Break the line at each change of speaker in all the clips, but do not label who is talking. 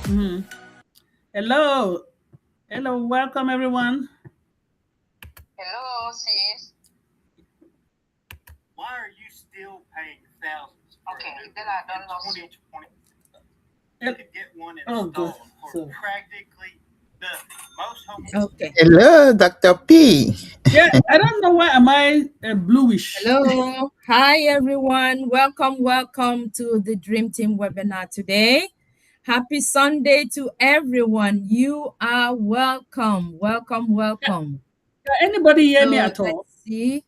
Mhm. Hello. Hello. Welcome, everyone.
Hello, sis.
Why are you still paying thousands for
Okay,
a new
then
one
I don't
in
know.
2020? You could get one
Oh, good.
installed for
So,
practically nothing. Most home
Okay.
Hello, Dr. P.
yeah, I don't know why am I bluish.
Hello. Hi, everyone. Welcome to the Dream Team webinar today. Happy Sunday to everyone. You are welcome.
Can anybody hear me
So
at all?
let's see.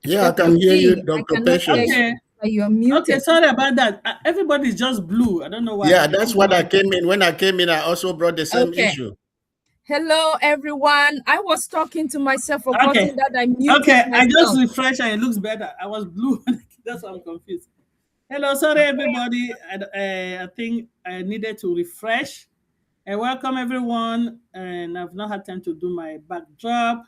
Yeah, I
Dr.
can hear you,
P, I
Dr.
cannot hear
Patience.
you.
Okay.
You're
Okay.
muted.
Sorry about that. Everybody's just blue. I don't know why.
Yeah, that's what I came in. When I came in, I also brought the same
Okay.
issue.
Hello, everyone. I was talking to myself, forgetting
Okay.
that I muted
Okay. I just
myself.
refreshed and it looks better. I was blue. That's why I'm confused. Hello. Sorry, everybody. I think I needed to refresh. Welcome, everyone. And I've not had time to do my backdrop.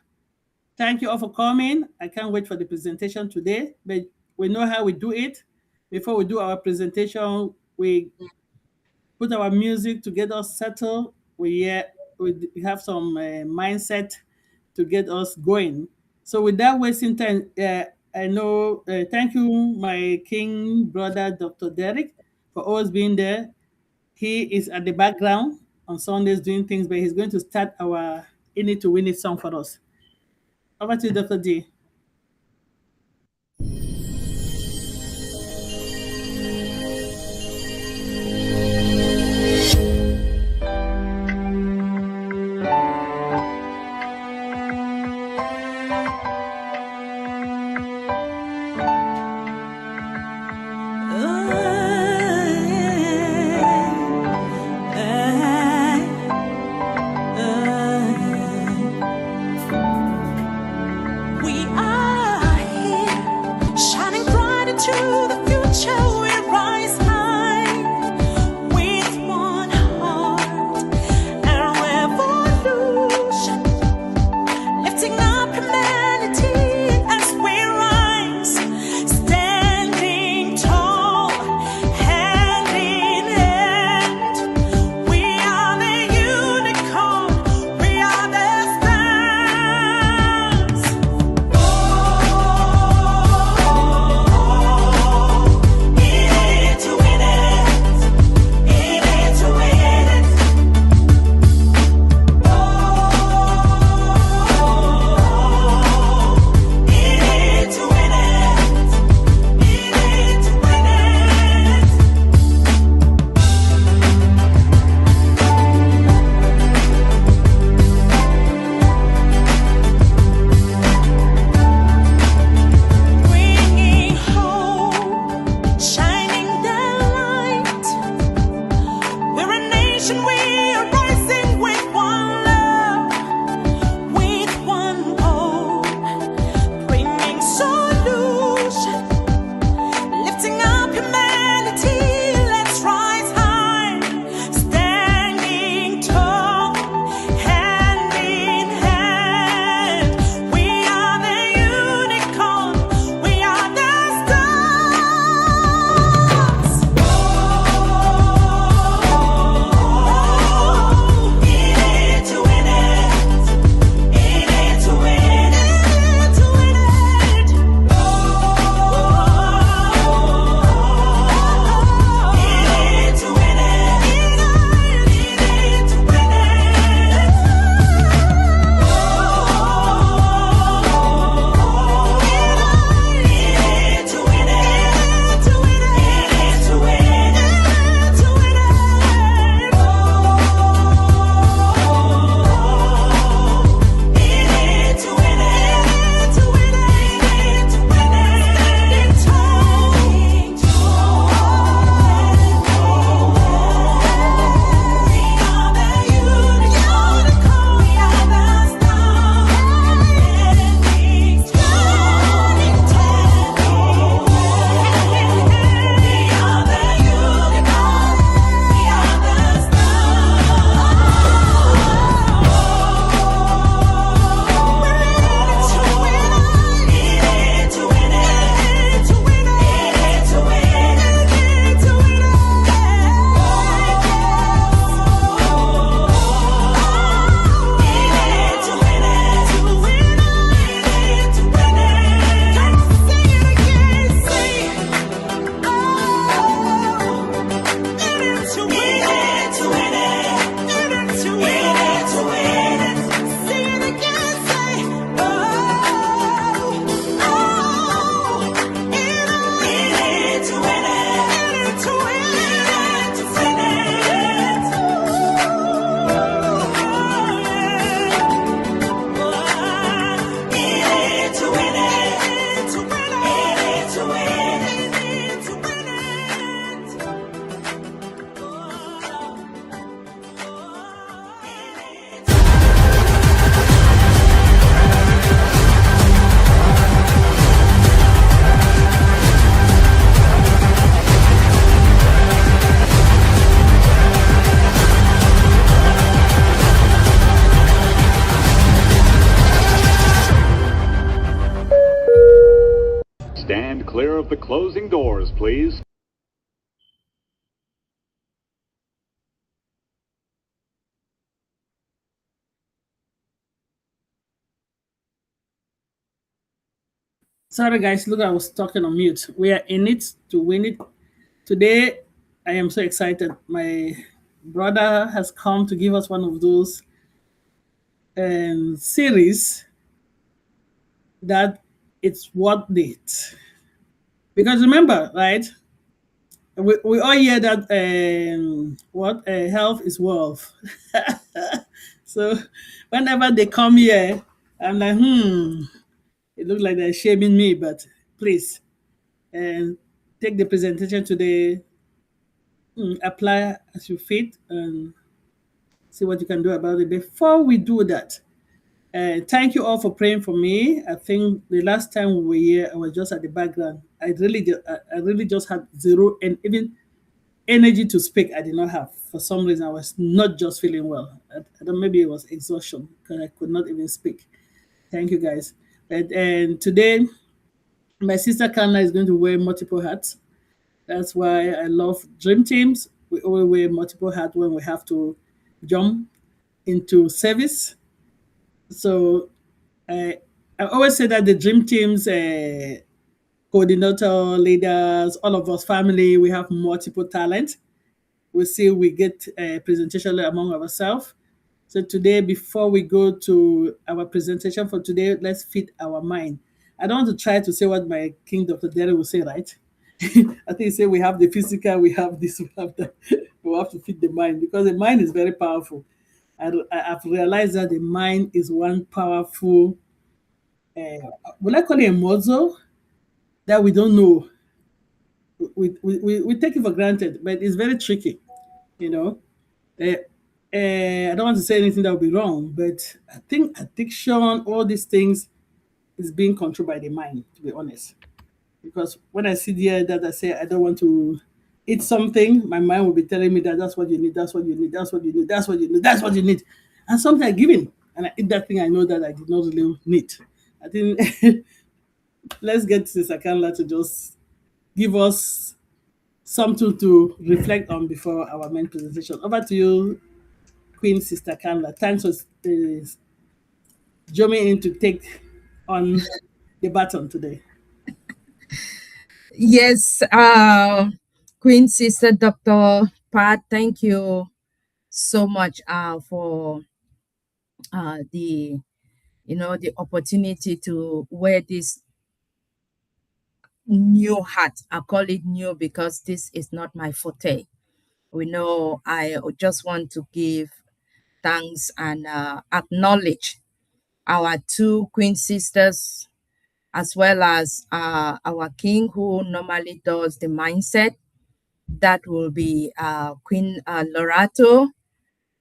Thank you all for coming. I can't wait for the presentation today, but we know how we do it. Before we do our presentation, we put our music to get us settled. We have some mindset to get us going. So without wasting time, I know. Thank you, my king brother, Dr. Derek, for always being there. He is at the background on Sundays doing things, but he's going to start our "In It to Win It" song for us. Over to you, Dr. D.
We the closing doors, please.
Sorry, guys. Look, I was talking on mute. We are in it to win it. Today, I am so excited. My brother has come to give us one of those series that it's worth it. Because remember, right? We all hear that what health is wealth. So whenever they come here, I'm like, it looks like they're shaming me, but please, and take the presentation today, apply as you fit, and see what you can do about it. Before we do that, thank you all for praying for me. I think the last time we were here, I was just at the background. I really just had zero and even energy to speak. I did not have. For some reason, I was not just feeling well. I don't. Maybe it was exhaustion because I could not even speak. Thank you, guys. And today, my sister Kanla is going to wear multiple hats. That's why I love dream teams. We always wear multiple hats when we have to jump into service. So I always say that the dream teams, coordinator, leaders, all of us, family, we have multiple talent. We see we get a presentation among ourselves. So today, before we go to our presentation for today, let's fit our mind. I don't want to try to say what my King Dr. Derry will say, right? I think he said we have the physical, we have this, we have that. We have to fit the mind because the mind is very powerful. I've realized that the mind is one powerful, will I call it a muscle that we don't know. We take it for granted, but it's very tricky, you know. Uh, I don't want to say anything that will be wrong, but I think addiction, all these things, is being controlled by the mind, to be honest. Because when I sit here that I say I don't want to eat something, my mind will be telling me that that's what you need, that's what you need, that's what you need, that's what you need, that's what you need. And something I give in, and I eat that thing I know that I did not really need. I think let's get Sister Kanla to just give us something to reflect on before our main presentation. Over to you, Queen Sister Kanla. Thanks for joining in to take on the baton today.
Yes, Queen Sister Dr. Pat, thank you so much for the the opportunity to wear this new hat. I call it new because this is not my forte. We know I just want to give thanks and acknowledge our two Queen sisters as well as our king who normally does the mindset. That will be Queen Lerato,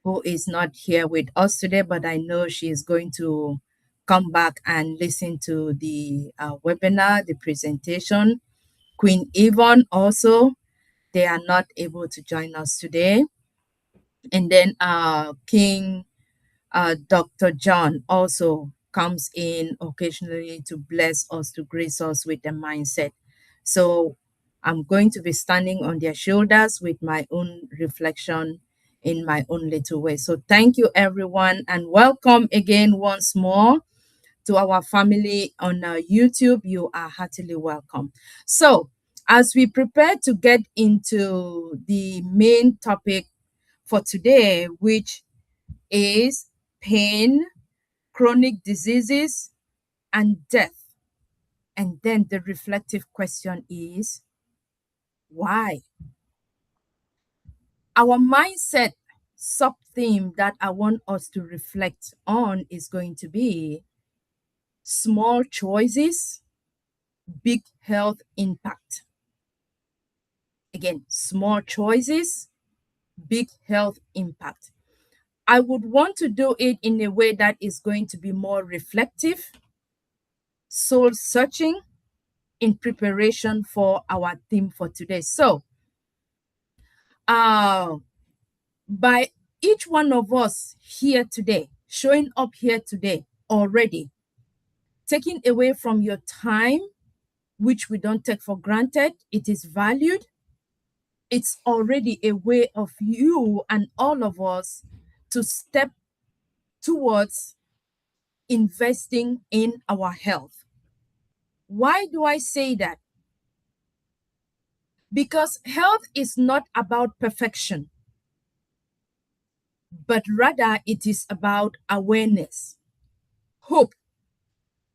who is not here with us today, but I know she is going to come back and listen to the webinar, the presentation. Queen Yvonne also, they are not able to join us today. And then King Dr. John also comes in occasionally to bless us, to grace us with the mindset. So I'm going to be standing on their shoulders with my own reflection in my own little way. So thank you, everyone, and welcome again once more to our family on YouTube. You are heartily welcome. So as we prepare to get into the main topic for today, which is pain, chronic diseases, and death. And then the reflective question is, why? Our mindset sub theme that I want us to reflect on is going to be small choices, big health impact. Again, small choices, big health impact. I would want to do it in a way that is going to be more reflective, soul searching, in preparation for our theme for today. So, by each one of us here today, showing up here today already, taking away from your time which we don't take for granted. It is valued. It's already a way of you and all of us to step towards investing in our health. Why do I say that? Because health is not about perfection, but rather it is about awareness, hope,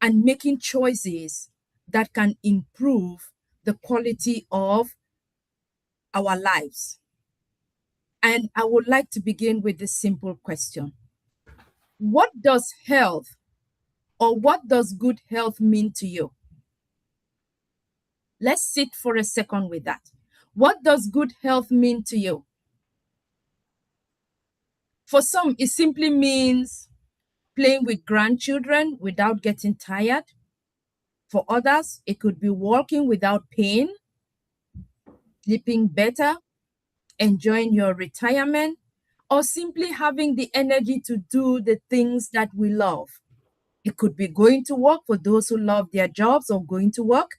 and making choices that can improve the quality of our lives. And I would like to begin with this simple question. What does health or what does good health mean to you? Let's sit for a second with that. What does good health mean to you? For some, it simply means playing with grandchildren without getting tired. For others, it could be walking without pain, sleeping better, enjoying your retirement, or simply having the energy to do the things that we love. It could be going to work for those who love their jobs or going to work,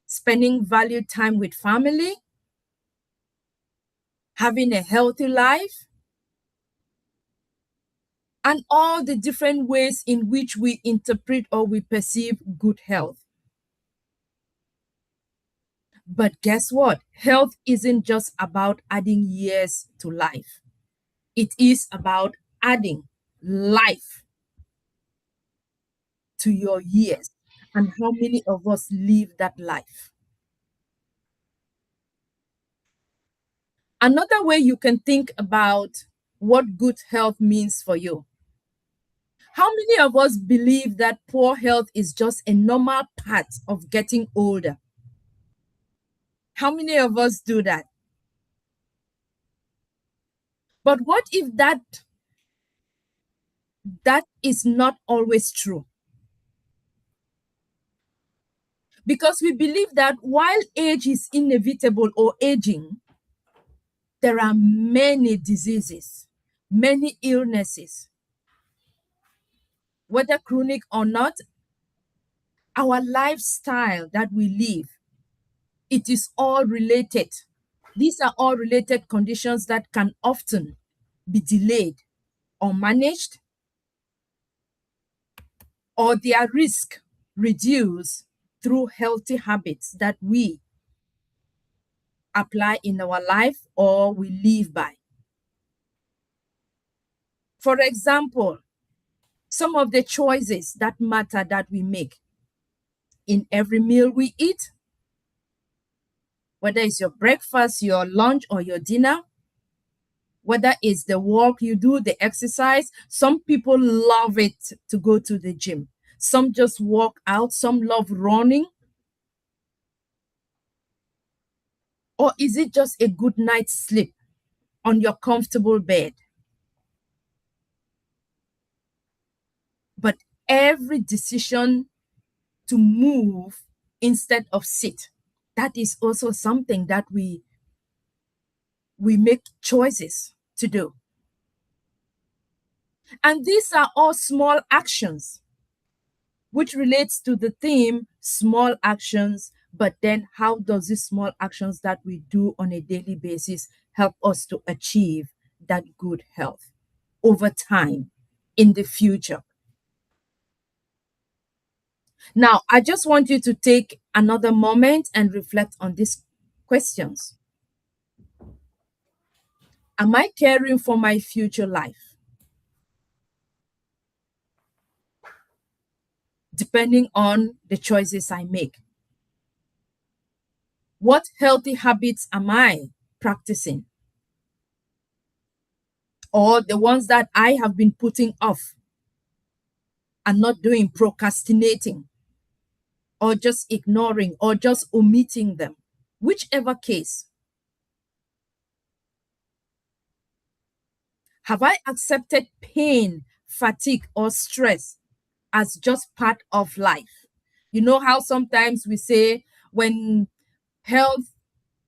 spending valued time with family, having a healthy life, and all the different ways in which we interpret or we perceive good health. But guess what? Health isn't just about adding years to life. It is about adding life to your years. And how many of us live that life? Another way you can think about what good health means for you. How many of us believe that poor health is just a normal part of getting older? How many of us do that? But what if that is not always true? Because we believe that while age is inevitable or aging, there are many diseases, many illnesses, whether chronic or not, our lifestyle that we live, it is all related. These are all related conditions that can often be delayed or managed, or their risk reduced through healthy habits that we apply in our life or we live by. For example, some of the choices that matter that we make in every meal we eat, whether it's your breakfast, your lunch, or your dinner, whether it's the work you do, the exercise. Some people love it to go to the gym. Some just walk out. Some love running. Or is it just a good night's sleep on your comfortable bed? But every decision to move instead of sit, that is also something that we make choices to do. And these are all small actions, which relates to the theme small actions. But then how does these small actions that we do on a daily basis help us to achieve that good health over time in the future? Now, I just want you to take another moment and reflect on these questions. Am I caring for my future life? Depending on the choices I make. What healthy habits am I practicing? Or the ones that I have been putting off and not doing, procrastinating, or just ignoring, or just omitting them? Whichever case, have I accepted pain, fatigue, or stress as just part of life? You know how sometimes we say when health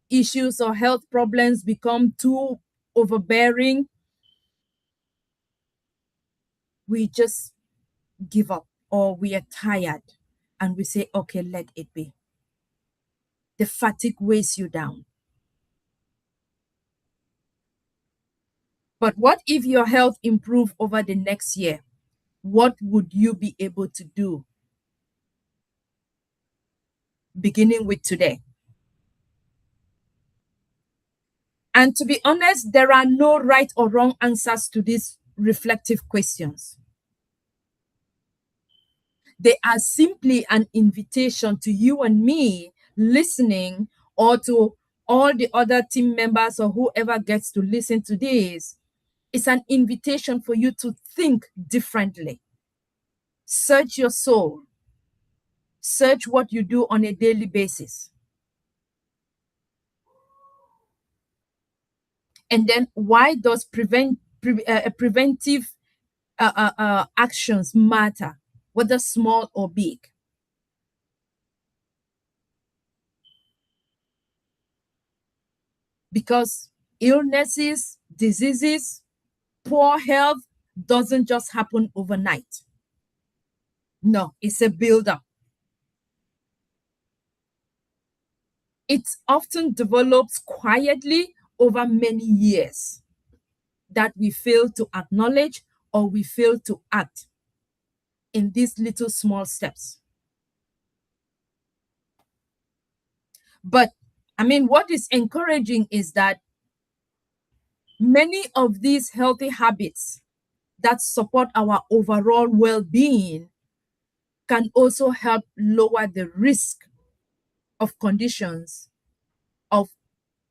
issues or health problems become too overbearing, we just give up or we are tired and we say, okay, let it be. The fatigue weighs you down. But what if your health improved over the next year? What would you be able to do beginning with today? And to be honest, there are no right or wrong answers to these reflective questions. They are simply an invitation to you and me listening, or to all the other team members or whoever gets to listen to this. It's an invitation for you to think differently. Search your soul. Search what you do on a daily basis. And then, why does preventive actions matter, whether small or big? Because illnesses, diseases, poor health doesn't just happen overnight. No, it's a build-up. It often develops quietly over many years that we fail to acknowledge, or we fail to act in these little small steps. But what is encouraging is that many of these healthy habits that support our overall well-being can also help lower the risk of conditions of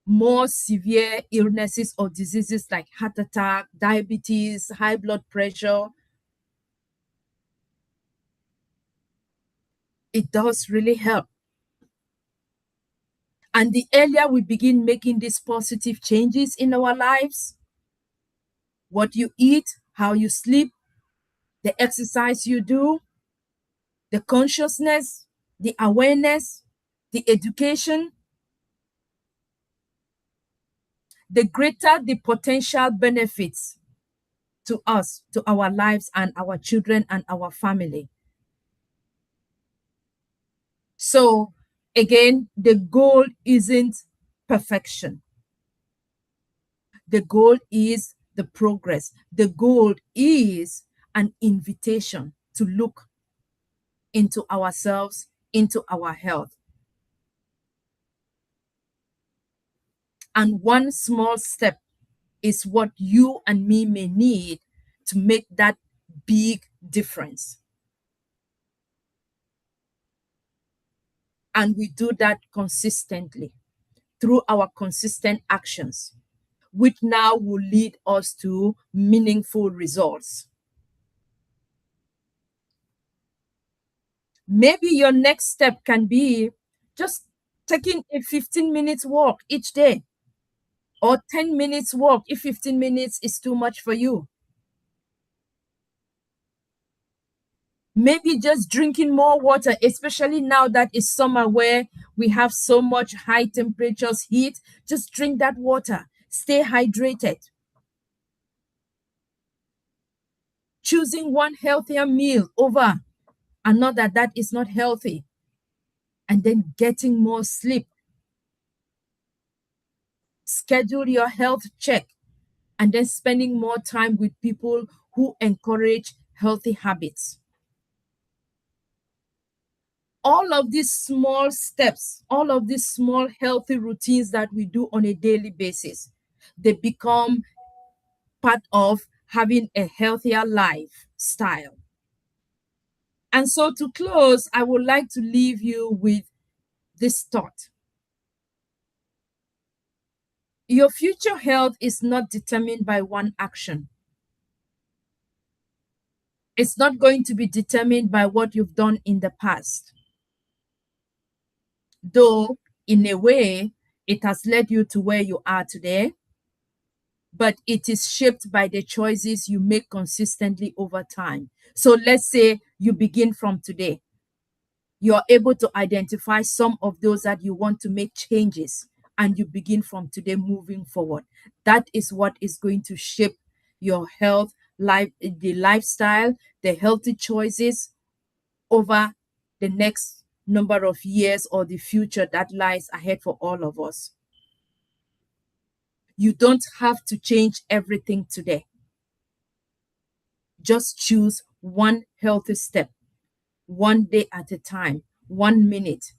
more severe illnesses or diseases like heart attack, diabetes, high blood pressure. It does really help. And the earlier we begin making these positive changes in our lives, what you eat, how you sleep, the exercise you do, the consciousness, the awareness, the education, the greater the potential benefits to us, to our lives and our children and our family. So again, the goal isn't perfection. The goal is the progress. The goal is an invitation to look into ourselves, into our health. And one small step is what you and me may need to make that big difference. And we do that consistently through our consistent actions, which now will lead us to meaningful results. Maybe your next step can be just taking a 15-minute walk each day, or 10 minutes walk if 15 minutes is too much for you. Maybe just drinking more water, especially now that it's summer where we have so much high temperatures, heat. Just drink that water. Stay hydrated. Choosing one healthier meal over another that is not healthy. And then getting more sleep. Schedule your health check. And then spending more time with people who encourage healthy habits. All of these small steps, all of these small healthy routines that we do on a daily basis, they become part of having a healthier lifestyle. And so to close, I would like to leave you with this thought. Your future health is not determined by one action. It's not going to be determined by what you've done in the past. Though, in a way, it has led you to where you are today, but it is shaped by the choices you make consistently over time. So let's say you begin from today. You're able to identify some of those that you want to make changes, and you begin from today moving forward. That is what is going to shape your health, the lifestyle, the healthy choices over the next number of years or the future that lies ahead for all of us. You don't have to change everything today. Just choose one healthy step, one day at a time, 1 minute.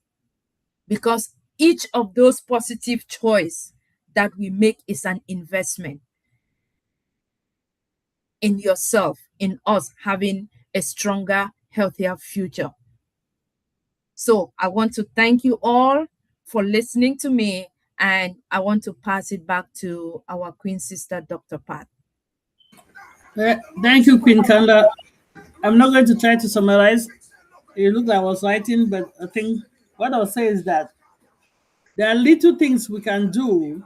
Because each of those positive choice that we make is an investment in yourself, in us having a stronger, healthier future. So I want to thank you all for listening to me, and I want to pass it back to our Queen Sister, Dr. Pat.
Thank you, Queen Kanla. I'm not going to try to summarize. It looked like I was writing, but I think what I'll say is that there are little things we can do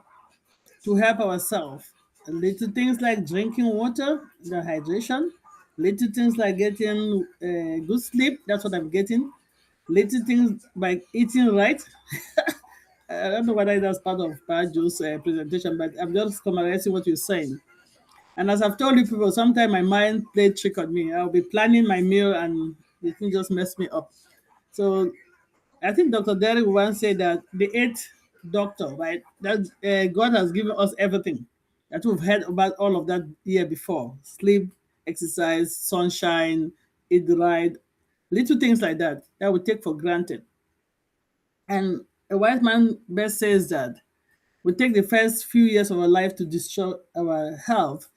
to help ourselves. Little things like drinking water, the hydration. Little things like getting good sleep. That's what I'm getting. Little things like eating right. I don't know whether that's part of Pajo's presentation, but I'm just summarizing what you're saying. And as I've told you people, sometimes my mind played trick on me. I'll be planning my meal and the thing just messed me up. So I think Dr. Derek once said that the eighth doctor, right? That God has given us everything that we've heard about all of that year before: sleep, exercise, sunshine, eat right, little things like that that we take for granted. And a wise man best says that we take the first few years of our life to destroy our health.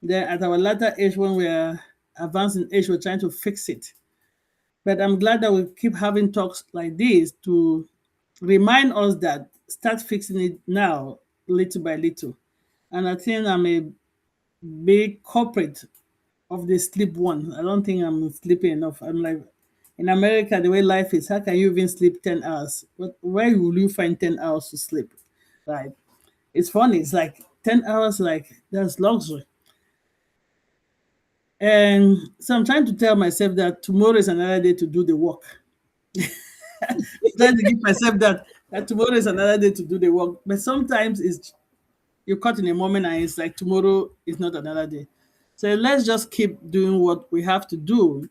Then at our latter age, when we are advanced in age, we're trying to fix it. But I'm glad that we keep having talks like this to remind us that start fixing it now, little by little. And I think I'm a big culprit of the sleep one. I don't think I'm sleeping enough. I'm like, in America, the way life is, how can you even sleep 10 hours? Where will you find 10 hours to sleep? Right? It's funny. It's like 10 hours, like that's luxury. And so I'm trying to tell myself that tomorrow is another day to do the work. Trying to give myself that tomorrow is another day to do the work. But sometimes it's you're caught in a moment and it's like tomorrow is not another day. So let's just keep doing what we have to do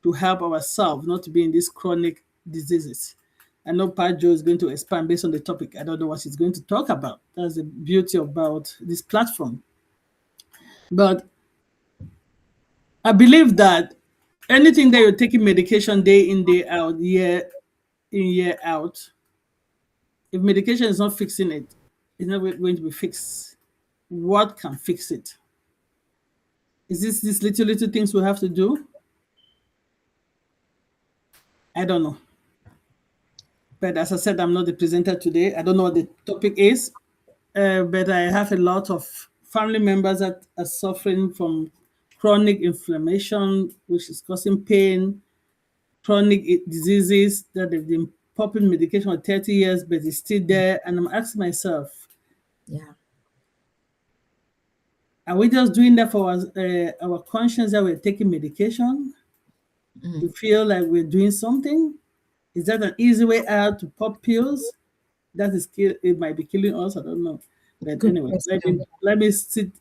to help ourselves not to be in these chronic diseases. I know Pat Joe is going to expand based on the topic. I don't know what she's going to talk about. That's the beauty about this platform. But I believe that anything that you're taking medication day in, day out, year in, year out, if medication is not fixing it, it's not going to be fixed. What can fix it? Is this these little things we have to do? I don't know. But as I said, I'm not the presenter today. I don't know what the topic is, but I have a lot of family members that are suffering from chronic inflammation, which is causing pain, chronic diseases that they've been popping medication for 30 years, but it's still there. And I'm asking myself,
Yeah.
are we just doing that for our conscience that we're taking medication? To feel like we're doing something? Is that an easy way out to pop pills? That is, it might be killing us. I don't know. But
Good
anyway,
question.
let me sit.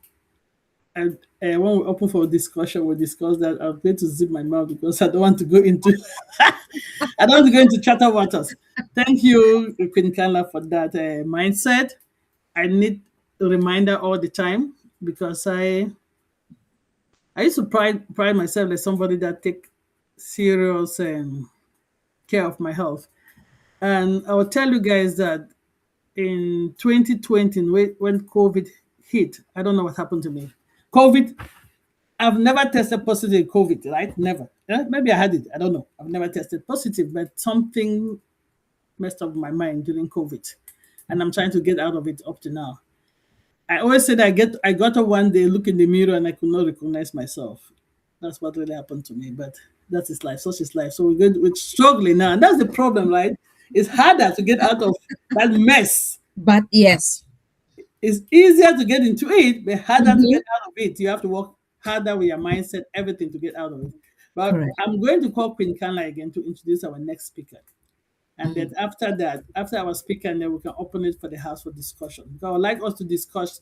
And when we open for discussion, we'll discuss that. I'm going to zip my mouth because I don't want to go into. I don't want to go into chatter waters. Thank you, Queen Kanla, for that mindset. I need a reminder all the time because I used to pride myself as somebody that take serious care of my health. And I will tell you guys that in 2020, when COVID hit, I don't know what happened to me. COVID, I've never tested positive COVID, right? Never. Maybe I had it. I don't know. I've never tested positive, but something messed up my mind during COVID. And I'm trying to get out of it up to now. I always said I got up one day, look in the mirror, and I could not recognize myself. That's what really happened to me. But that is life. Such is life. So we're struggling now, and that's the problem, right? It's harder to get out of that mess.
But yes,
It's easier to get into it, but harder to get out of it. You have to work harder with your mindset, everything to get out of it. But
correct.
I'm going to call Queen Kanla again to introduce our next speaker. And then after that, after our speaker, and then we can open it for the house for discussion. So I would like us to discuss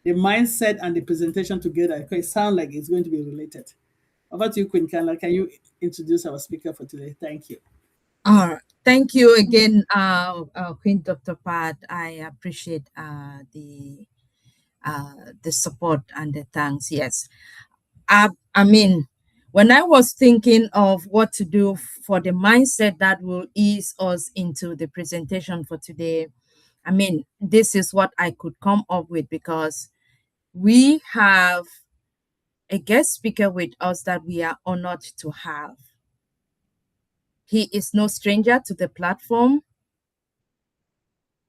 the mindset and the presentation together because it sounds like it's going to be related. Over to you, Queen Kanla. Can you introduce our speaker for today? Thank you.
All right. Thank you again, Queen Dr. Pat. I appreciate the support and the thanks. Yes, I mean, when I was thinking of what to do for the mindset that will ease us into the presentation for today, I mean, this is what I could come up with because we have a guest speaker with us that we are honored to have. He is no stranger to the platform,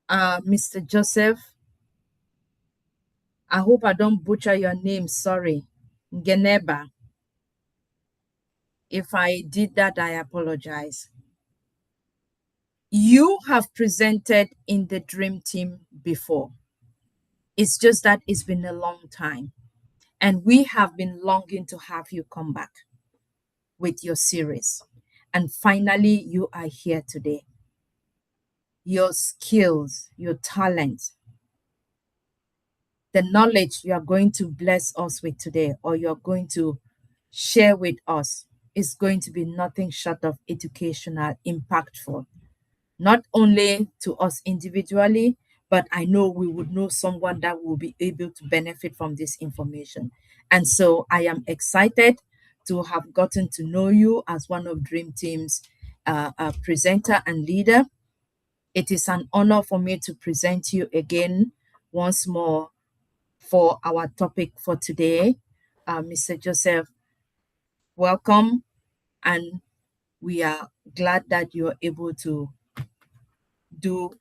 Mr. Joseph. I hope I don't butcher your name. Sorry. Ngueneba. If I did that, I apologize. You have presented in the Dream Team before. It's just that it's been a long time. And we have been longing to have you come back with your series. And finally, you are here today. Your skills, your talent, the knowledge you are going to bless us with today, or you're going to share with us, is going to be nothing short of educational, impactful, not only to us individually, but I know we would know someone that will be able to benefit from this information. And so I am excited to have gotten to know you as one of Dream Team's presenter and leader. It is an honor for me to present you again once more for our topic for today. Mr. Joseph, welcome, and we are glad that you're able to do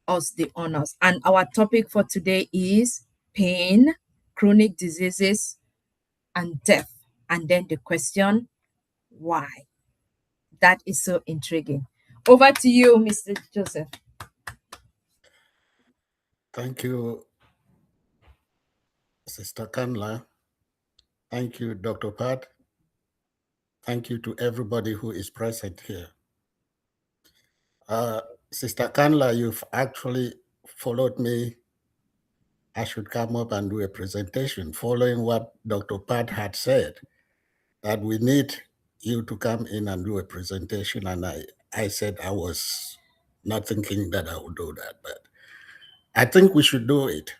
us the honors. And our topic for today is pain, chronic diseases, and death. And then the question, why? That is so intriguing. Over to you, Mr. Joseph.
Thank you, Sister Kanla. Thank you, Dr. Pat. Thank you to everybody who is present here. Sister Kanla, you've actually followed me. I should come up and do a presentation following what Dr. Pat had said, that we need you to come in and do a presentation. And I said I was not thinking that I would do that, but I think we should do it.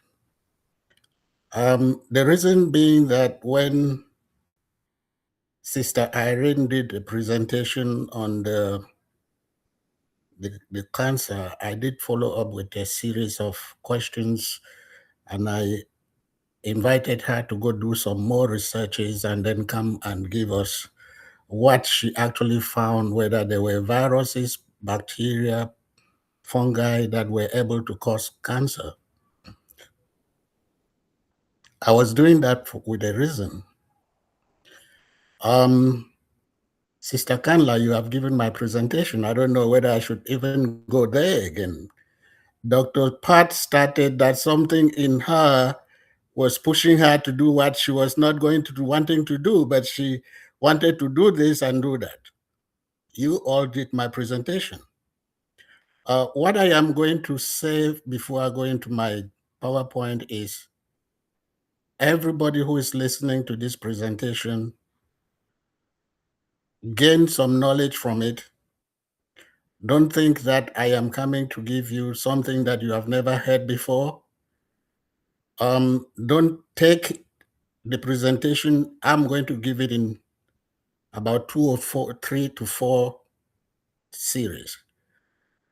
The reason being that when Sister Irene did a presentation on the cancer, I did follow up with a series of questions, and I invited her to go do some more researches and then come and give us what she actually found, whether there were viruses, bacteria, fungi that were able to cause cancer. I was doing that with a reason. Sister Kanla, you have given my presentation. I don't know whether I should even go there again. Dr. Pat started that something in her was pushing her to do what she was not going to do, wanting to do, but she wanted to do this and do that. You all did my presentation. What I am going to say before I go into my PowerPoint is everybody who is listening to this presentation gain some knowledge from it. Don't think that I am coming to give you something that you have never heard before. Don't take the presentation. I'm going to give it in about 3 to 4 series.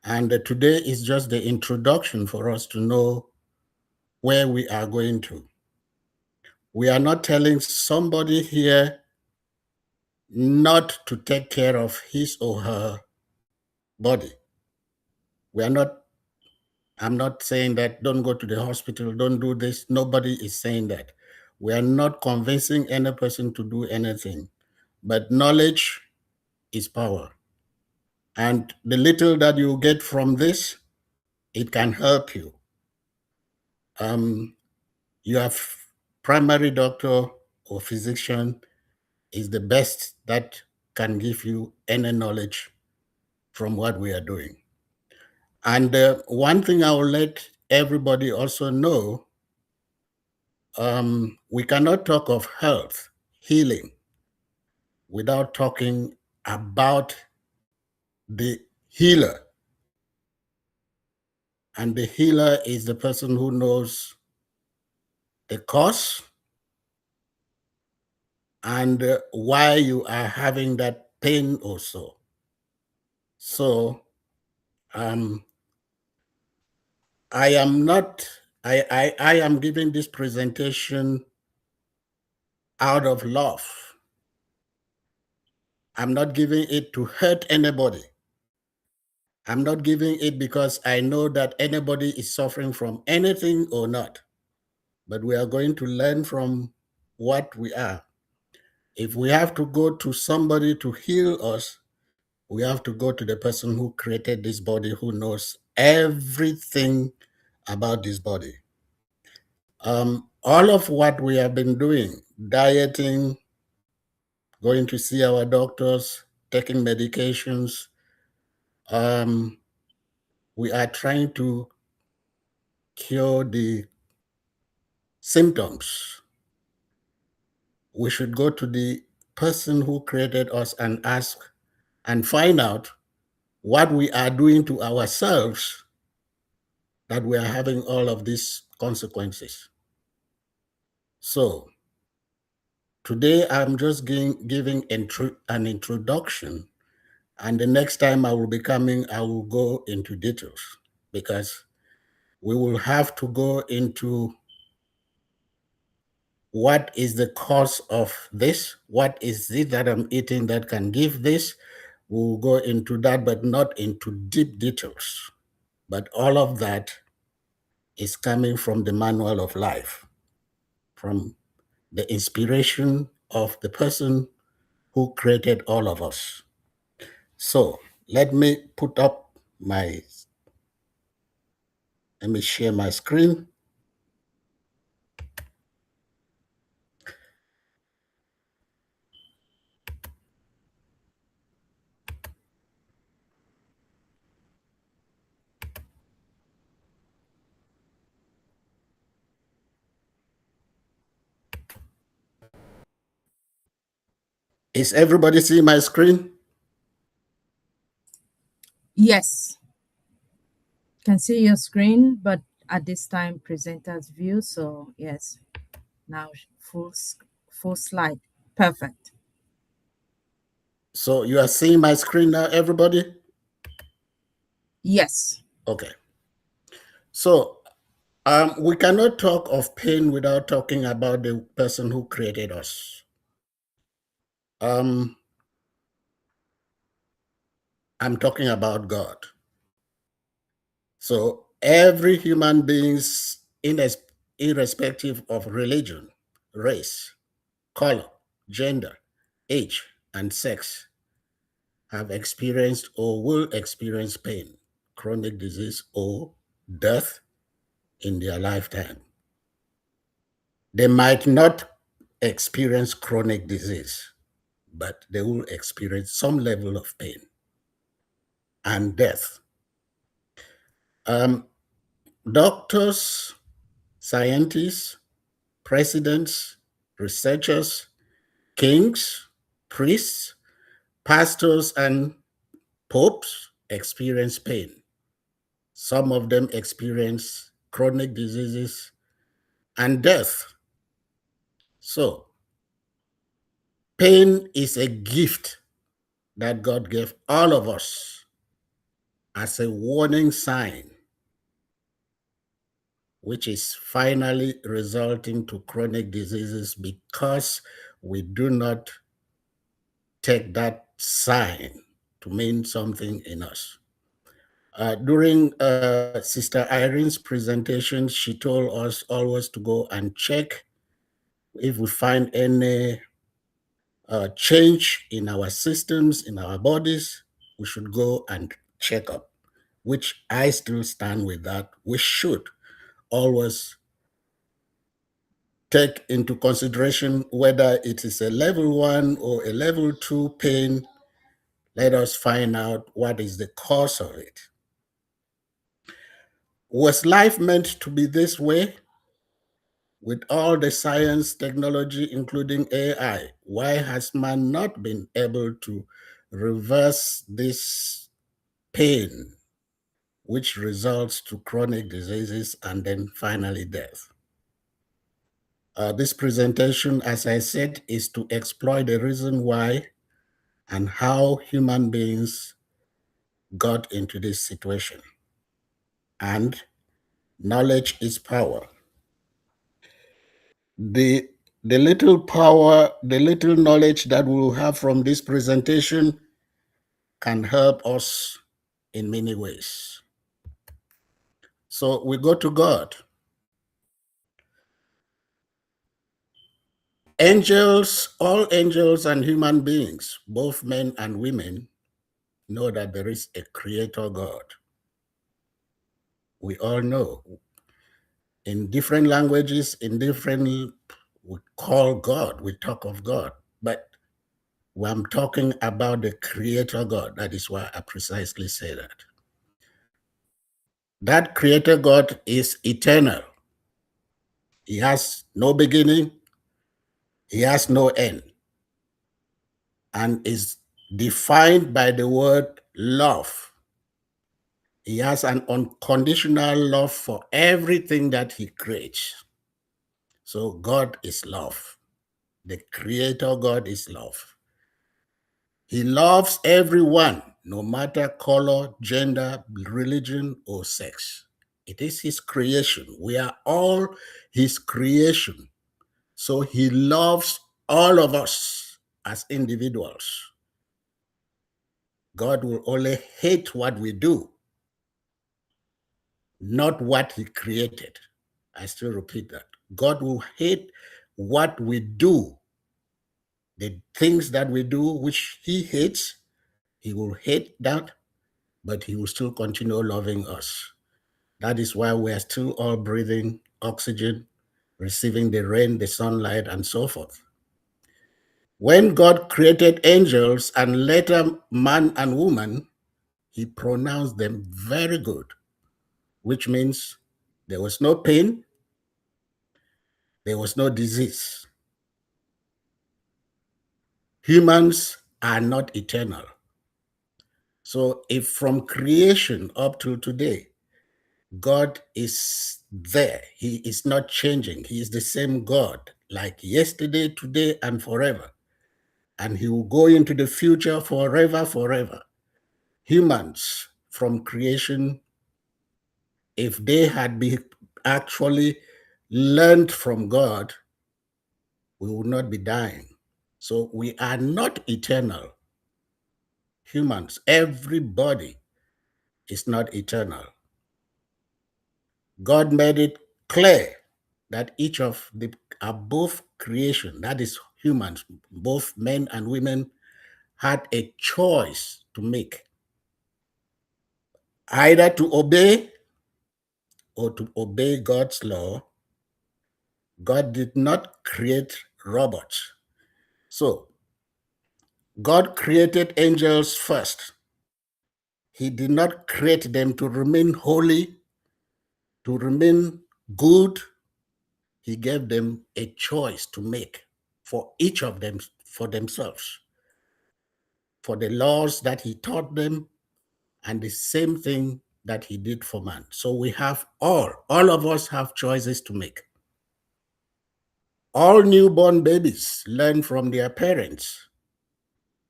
And today is just the introduction for us to know where we are going to. We are not telling somebody here not to take care of his or her body. I'm not saying that don't go to the hospital, don't do this. Nobody is saying that. We are not convincing any person to do anything. But knowledge is power. And the little that you get from this, it can help you. Your primary doctor or physician is the best that can give you any knowledge from what we are doing. And one thing I will let everybody also know, we cannot talk of health, healing, without talking about the healer. And the healer is the person who knows the cause and why you are having that pain also. So I am not, I am giving this presentation out of love. I'm not giving it to hurt anybody. I'm not giving it because I know that anybody is suffering from anything or not. But we are going to learn from what we are. If we have to go to somebody to heal us, we have to go to the person who created this body, who knows everything about this body. All of what we have been doing, dieting, going to see our doctors, taking medications, we are trying to cure the symptoms. We should go to the person who created us and ask and find out what we are doing to ourselves that we are having all of these consequences. So today I'm just giving an introduction, and the next time I will be coming, I will go into details, because we will have to go into what is the cause of this, what is it that I'm eating that can give this. We'll go into that, but not into deep details. But all of that is coming from the manual of life, from the inspiration of the person who created all of us. So let me share my screen. Is everybody seeing my screen?
Yes. Can see your screen, but at this time, presenter's view. So yes, now full slide. Perfect.
So you are seeing my screen now, everybody?
Yes.
Okay. So we cannot talk of pain without talking about the person who created us. I'm talking about God. So every human beings, irrespective of religion, race, color, gender, age, and sex, have experienced or will experience pain, chronic disease, or death in their lifetime. They might not experience chronic disease, but they will experience some level of pain and death. Doctors, scientists, presidents, researchers, kings, priests, pastors, and popes experience pain. Some of them experience chronic diseases and death. So, pain is a gift that God gave all of us as a warning sign, which is finally resulting to chronic diseases because we do not take that sign to mean something in us. During Sister Irene's presentation, she told us always to go and check if we find any change in our systems, in our bodies, we should go and check up, which I still stand with that. We should always take into consideration whether it is a level 1 or a level 2 pain. Let us find out what is the cause of it. Was life meant to be this way? With all the science, technology, including AI, why has man not been able to reverse this pain, which results to chronic diseases and then finally death. This presentation, as I said, is to explore the reason why and how human beings got into this situation. And knowledge is power. The little power, the little knowledge that we will have from this presentation can help us in many ways. So we go to God. Angels, all angels and human beings, both men and women, know that there is a creator God. We all know. In different languages, we call God, we talk of God. But when I'm talking about the creator God, that is why I precisely say that. That creator God is eternal. He has no beginning, he has no end, and is defined by the word love. He has an unconditional love for everything that he creates. So God is love. The creator God is love. He loves everyone, no matter color, gender, religion, or sex. It is his creation. We are all his creation. So he loves all of us as individuals. God will only hate what we do, not what he created. I still repeat that. God will hate what we do. The things that we do, which he hates, he will hate that, but he will still continue loving us. That is why we are still all breathing oxygen, receiving the rain, the sunlight, and so forth. When God created angels and later man and woman, he pronounced them very good, which means there was no pain, there was no disease. Humans are not eternal. So if from creation up to today, God is there, he is not changing, he is the same God, like yesterday, today, and forever. And he will go into the future forever, forever. Humans from creation, if they had been actually learned from God, we would not be dying. So we are not eternal. Humans, everybody is not eternal. God made it clear that each of the above creation, that is humans, both men and women, had a choice to make, either to obey or to obey God's law. God did not create robots. So God created angels first. He did not create them to remain holy, to remain good. He gave them a choice to make for each of them, for themselves, for the laws that he taught them, and the same thing that he did for man. So we have all of us have choices to make. All newborn babies learn from their parents,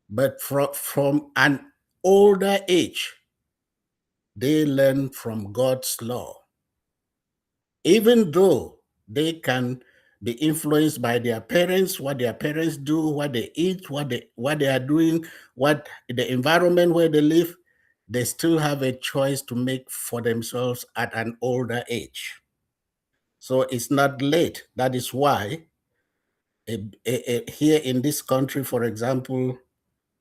but from an older age, they learn from God's law. Even though they can be influenced by their parents, what their parents do, what they eat, what they are doing, what the environment where they live, they still have a choice to make for themselves at an older age. So it's not late. That is why here in this country, for example,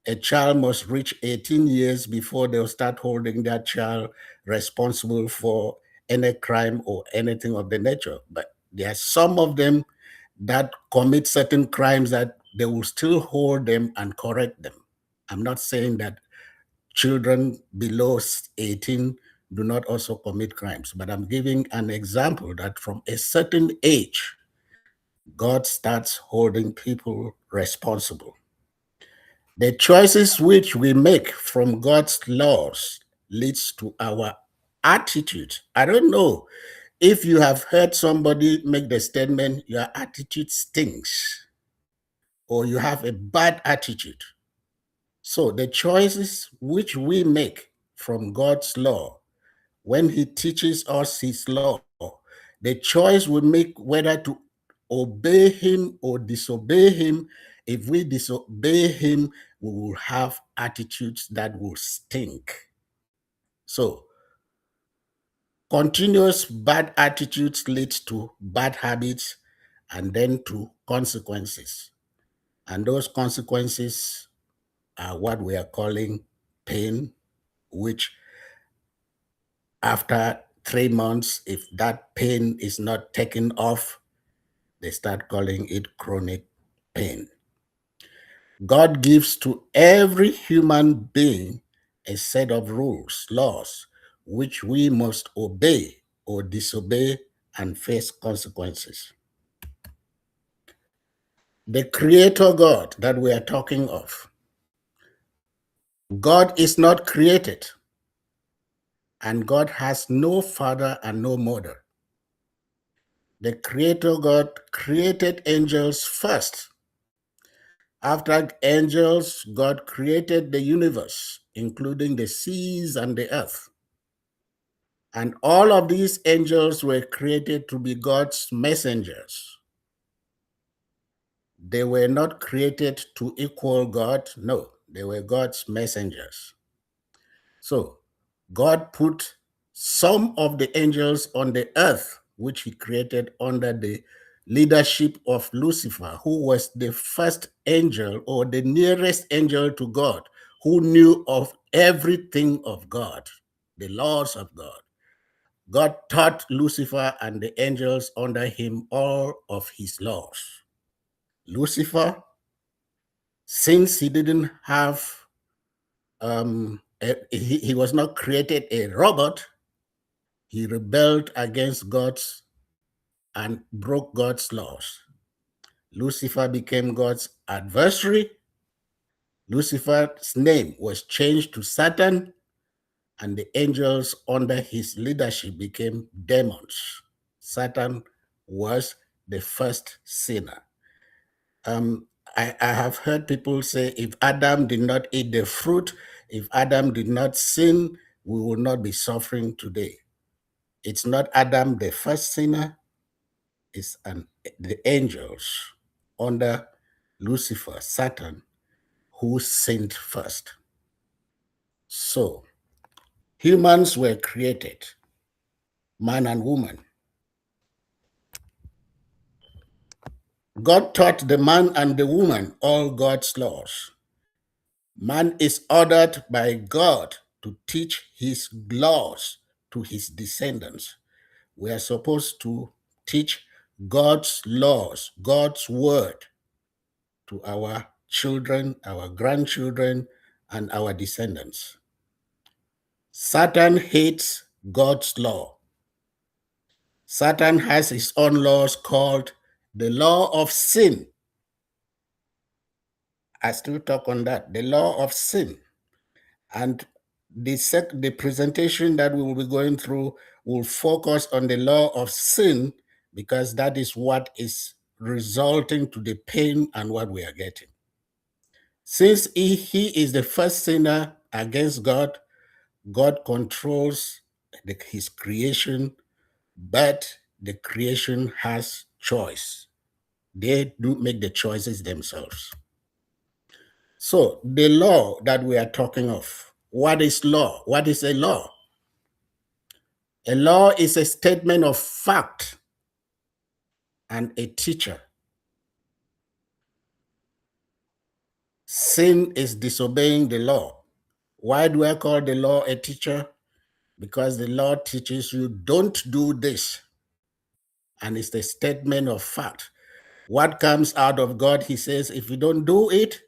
a child must reach 18 years before they'll start holding that child responsible for any crime or anything of the nature. But there are some of them that commit certain crimes that they will still hold them and correct them. I'm not saying that children below 18 do not also commit crimes, but I'm giving an example that from a certain age, God starts holding people responsible. The choices which we make from God's laws leads to our attitude. I don't know if you have heard somebody make the statement, your attitude stinks, or you have a bad attitude. So the choices which we make from God's law, when He teaches us His law, the choice we make whether to obey Him or disobey Him. If we disobey Him, we will have attitudes that will stink. So continuous bad attitudes lead to bad habits and then to consequences. And those consequences are what we are calling pain, which after 3 months, if that pain is not taken off, they start calling it chronic pain. God gives to every human being a set of rules, laws, which we must obey or disobey and face consequences. The Creator God that we are talking of, God is not created, and God has no father and no mother. The Creator God created angels first. After angels, God created the universe, including the seas and the earth. And all of these angels were created to be God's messengers. They were not created to equal God. No, they were God's messengers. So God put some of the angels on the earth, which He created under the leadership of Lucifer, who was the first angel or the nearest angel to God, who knew of everything of God, the laws of God. God taught Lucifer and the angels under him all of His laws. Lucifer, since he didn't have, he was not created a robot, he rebelled against God's and broke God's laws. Lucifer became God's adversary. Lucifer's name was changed to Satan, and the angels under his leadership became demons. Satan was the first sinner. I have heard people say if Adam did not eat the fruit, if Adam did not sin, we will not be suffering today. It's not Adam the first sinner, it's the angels under Lucifer, Satan, who sinned first. So humans were created, man and woman. God taught the man and the woman all God's laws. Man is ordered by God to teach His laws to his descendants. We are supposed to teach God's laws, God's word to our children, our grandchildren, and our descendants. Satan hates God's law. Satan has his own laws called the law of sin. I still talk on that, the law of sin. And the presentation that we will be going through will focus on the law of sin, because that is what is resulting to the pain and what we are getting. Since he is the first sinner against God, God controls his creation, but the creation has choice. They do make the choices themselves. So the law that we are talking of, what is law? What is a law? A law is a statement of fact and a teacher. Sin is disobeying the law. Why do I call the law a teacher? Because the law teaches you don't do this. And it's the statement of fact. What comes out of God, He says, if you don't do it,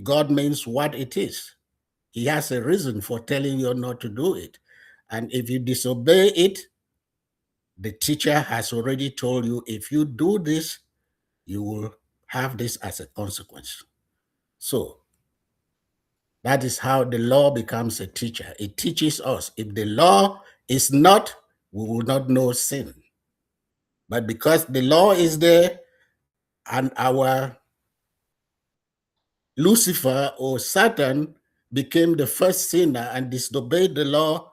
God means what it is. He has a reason for telling you not to do it. And if you disobey it, the teacher has already told you, if you do this, you will have this as a consequence. So That is how the law becomes a teacher. It teaches us. If the law is not, we will not know sin. But because the law is there and our Lucifer or Satan became the first sinner and disobeyed the law,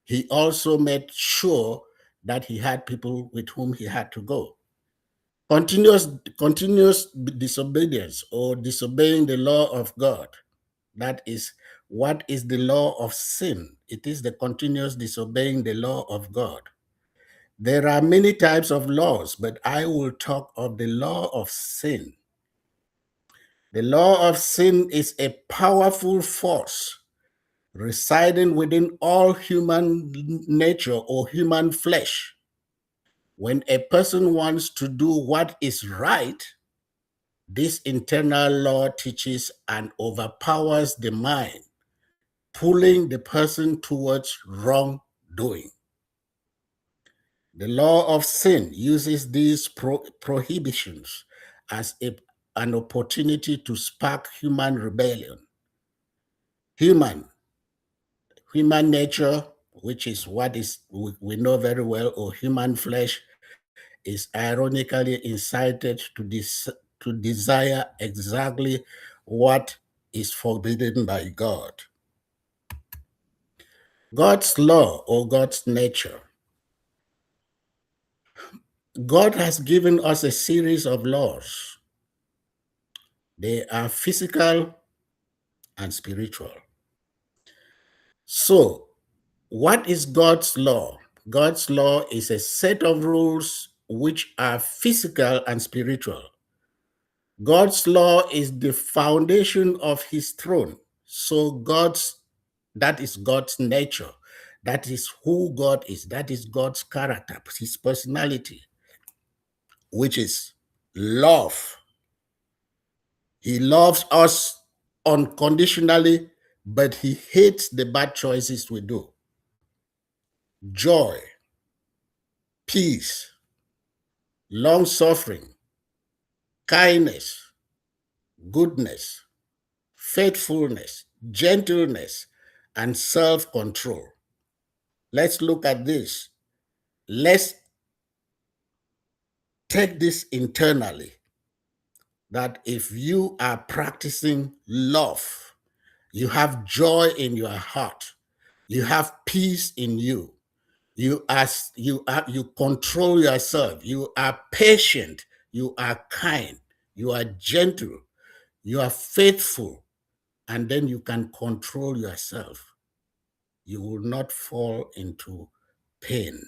he also made sure that he had people with whom he had to go. Continuous disobedience or disobeying the law of God. That is what is the law of sin. It is the continuous disobeying the law of God. There are many types of laws, but I will talk of the law of sin. The law of sin is a powerful force residing within all human nature or human flesh. When a person wants to do what is right, this internal law teaches and overpowers the mind, pulling the person towards wrongdoing. The law of sin uses these prohibitions as an opportunity to spark human rebellion. Human nature, which is what is we know very well, or human flesh, is ironically incited to desire exactly what is forbidden by God. God's law or God's nature. God has given us a series of laws. They are physical and spiritual. So, what is God's law? God's law is a set of rules which are physical and spiritual. God's law is the foundation of his throne. So that is God's nature. That is who God is. That is God's character, his personality, which is love. He loves us unconditionally, but he hates the bad choices we do. Joy, peace, long-suffering, kindness, goodness, faithfulness, gentleness, and self-control. Let's look at this. Let's take this internally, that if you are practicing love, you have joy in your heart, you have peace in you, you control yourself, you are patient, you are kind, you are gentle, you are faithful, and then you can control yourself. You will not fall into pain.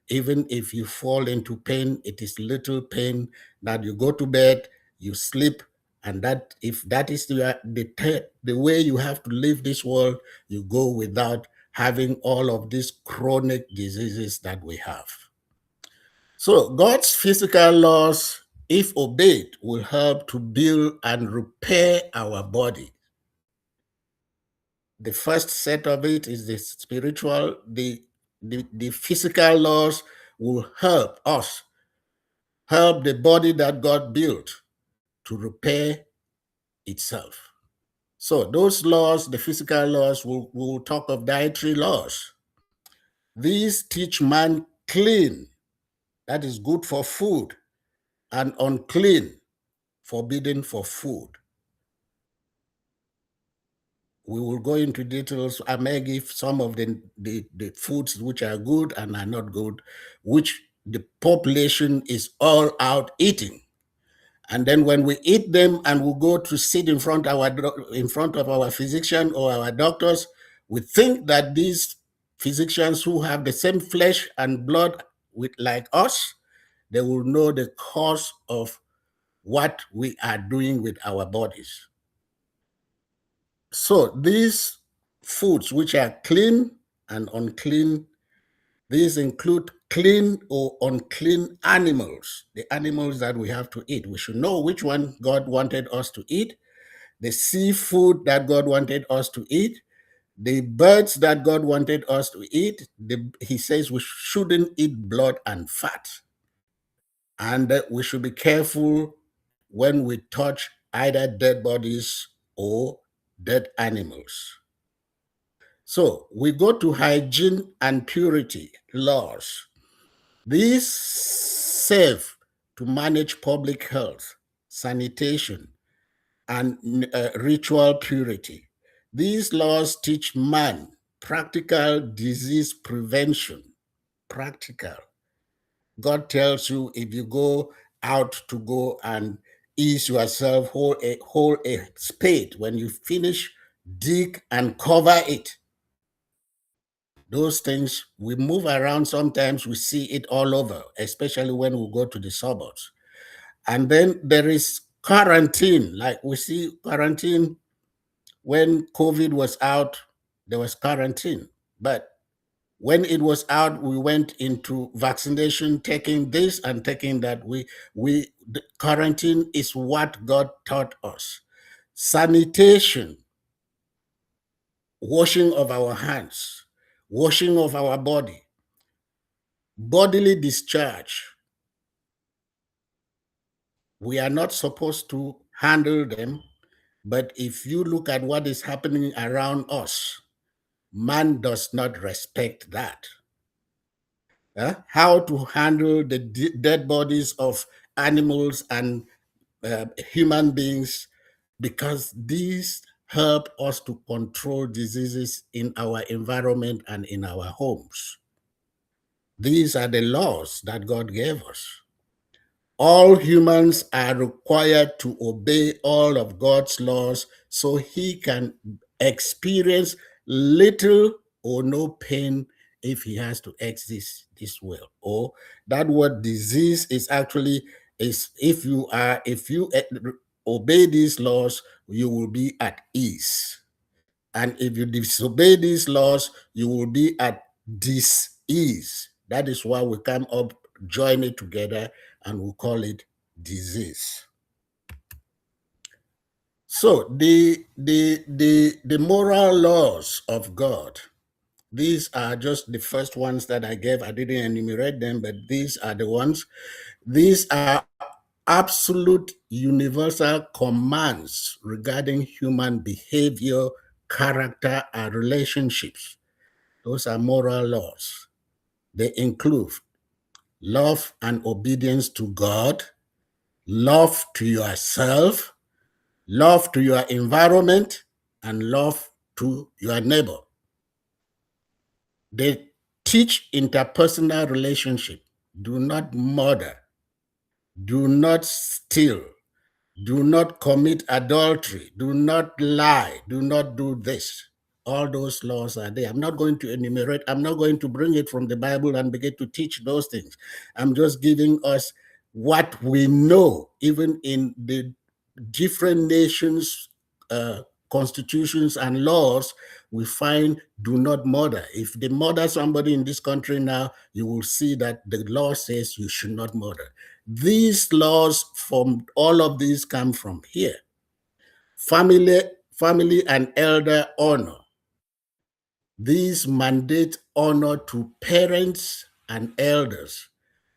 Even if you fall into pain, it is little pain that you go to bed, you sleep, and that if that is the way you have to live this world, you go without having all of these chronic diseases that we have. So God's physical laws, if obeyed, will help to build and repair our body. The first set of it is the spiritual. The physical laws will help us, help the body that God built to repair itself. So those laws, the physical laws, we'll talk of dietary laws. These teach man clean, that is good for food, and unclean, forbidden for food. We will go into details. I may give some of the foods which are good and are not good, which the population is all out eating. And then when we eat them and we go to sit in front of our physician or our doctors, we think that these physicians who have the same flesh and blood like us, they will know the cause of what we are doing with our bodies. So these foods which are clean and unclean, these include clean or unclean animals, the animals that we have to eat. We should know which one God wanted us to eat, the seafood that God wanted us to eat, the birds that God wanted us to eat. He says we shouldn't eat blood and fat. And we should be careful when we touch either dead bodies or dead animals. So we go to hygiene and purity laws. These serve to manage public health, sanitation, and ritual purity. These laws teach man practical disease prevention. Practical. God tells you if you go out to go and ease yourself, hold a spade. When you finish, dig and cover it. Those things, we move around sometimes, we see it all over, especially when we go to the suburbs. And then there is quarantine, like we see quarantine when COVID was out, there was quarantine. But when it was out, we went into vaccination, taking this and taking that. The quarantine is what God taught us. Sanitation, washing of our hands, washing of our body, bodily discharge. We are not supposed to handle them, but if you look at what is happening around us, man does not respect that. How to handle the dead bodies of animals and human beings, because these help us to control diseases in our environment and in our homes. These are the laws that God gave us. All humans are required to obey all of God's laws so he can experience little or no pain if he has to exit this world. Or that word disease is actually if you obey these laws, you will be at ease. And if you disobey these laws, you will be at dis-ease. That is why we come up, join it together, and we call it disease. So the moral laws of God, these are just the first ones that I gave. I didn't enumerate them, but these are the ones. These are absolute universal commands regarding human behavior, character, and relationships. Those are moral laws. They include love and obedience to God, love to yourself, love to your environment, and love to your neighbor. They teach interpersonal relationship. Do not murder. Do not steal. Do not commit adultery. Do not lie. Do not do this. All those laws are there. I'm not going to enumerate. I'm not going to bring it from the Bible and begin to teach those things. I'm just giving us what we know, even in the different nations' constitutions and laws. We find do not murder. If they murder somebody in this country now, you will see that the law says you should not murder. These laws from all of these come from here. Family and elder honor. These mandate honor to parents and elders.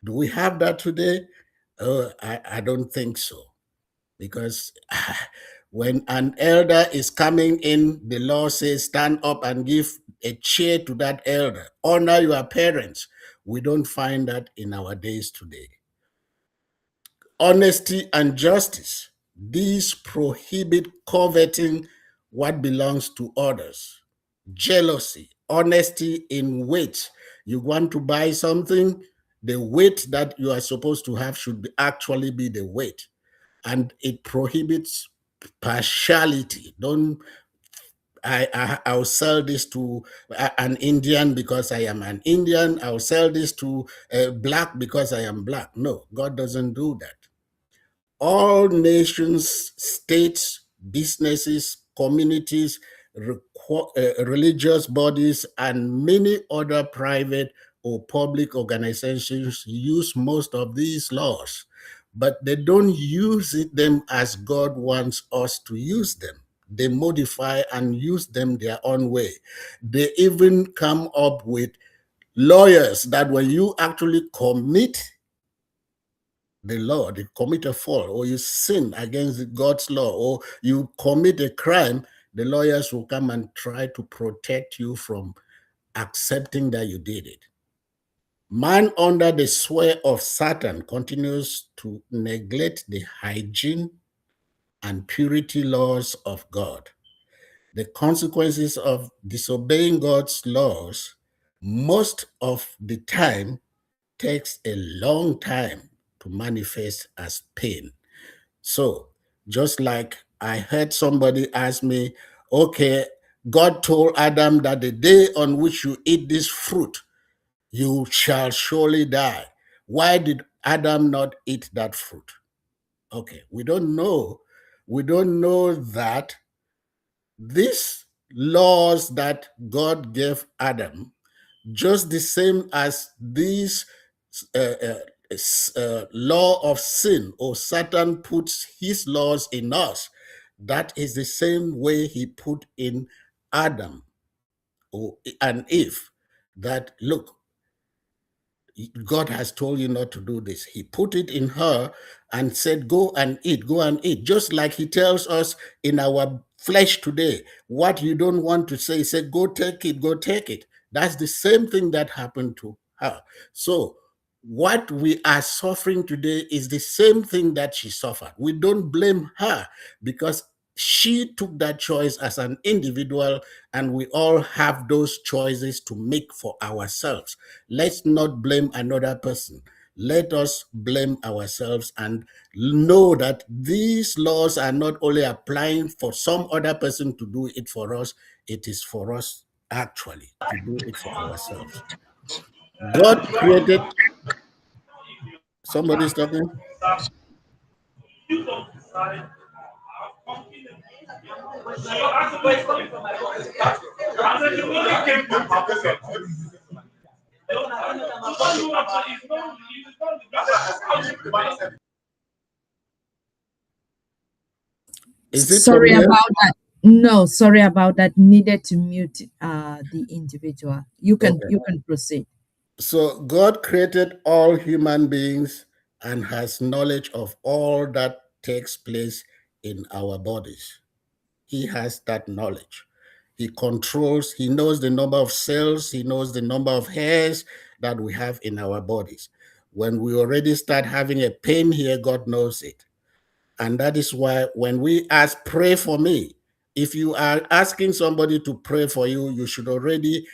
Do we have that today? I don't think so. Because when an elder is coming in, the law says stand up and give a chair to that elder. Honor your parents. We don't find that in our days today. Honesty and justice. These prohibit coveting what belongs to others. Jealousy, honesty in weight. You want to buy something, the weight that you are supposed to have should actually be the weight. And it prohibits partiality. I'll sell this to an Indian because I am an Indian. I'll sell this to black because I am black. No, God doesn't do that. All nations, states, businesses, communities, religious bodies, and many other private or public organizations use most of these laws, but they don't use them as God wants us to use them. They modify and use them their own way. They even come up with lawyers that when you actually commit the law, you commit a fault, or you sin against God's law, or you commit a crime, the lawyers will come and try to protect you from accepting that you did it. Man under the sway of Satan continues to neglect the hygiene and purity laws of God. The consequences of disobeying God's laws most of the time takes a long time to manifest as pain. So, just like I heard somebody ask me, okay, God told Adam that the day on which you eat this fruit, you shall surely die. Why did Adam not eat that fruit? Okay, we don't know. We don't know that these laws that God gave Adam, just the same as these law of sin, or Satan puts his laws in us, that is the same way he put in Adam and Eve, that look, God has told you not to do this. He put it in her and said, go and eat, go and eat. Just like he tells us in our flesh today, what you don't want to say, he said, go take it, go take it. That's the same thing that happened to her. So what we are suffering today is the same thing that she suffered. We don't blame her because she took that choice as an individual, and we all have those choices to make for ourselves. Let's not blame another person. Let us blame ourselves and know that these laws are not only applying for some other person to do it for us, it is for us actually to do it for ourselves. God created. Somebody's talking. Is it from
Sorry
here?
about that. No, sorry about that. Needed to mute the individual. You can proceed.
So God created all human beings and has knowledge of all that takes place in our bodies. He has that knowledge. He controls, he knows the number of cells, he knows the number of hairs that we have in our bodies. When we already start having a pain here, God knows it. And that is why when we ask, pray for me, if you are asking somebody to pray for you, you should already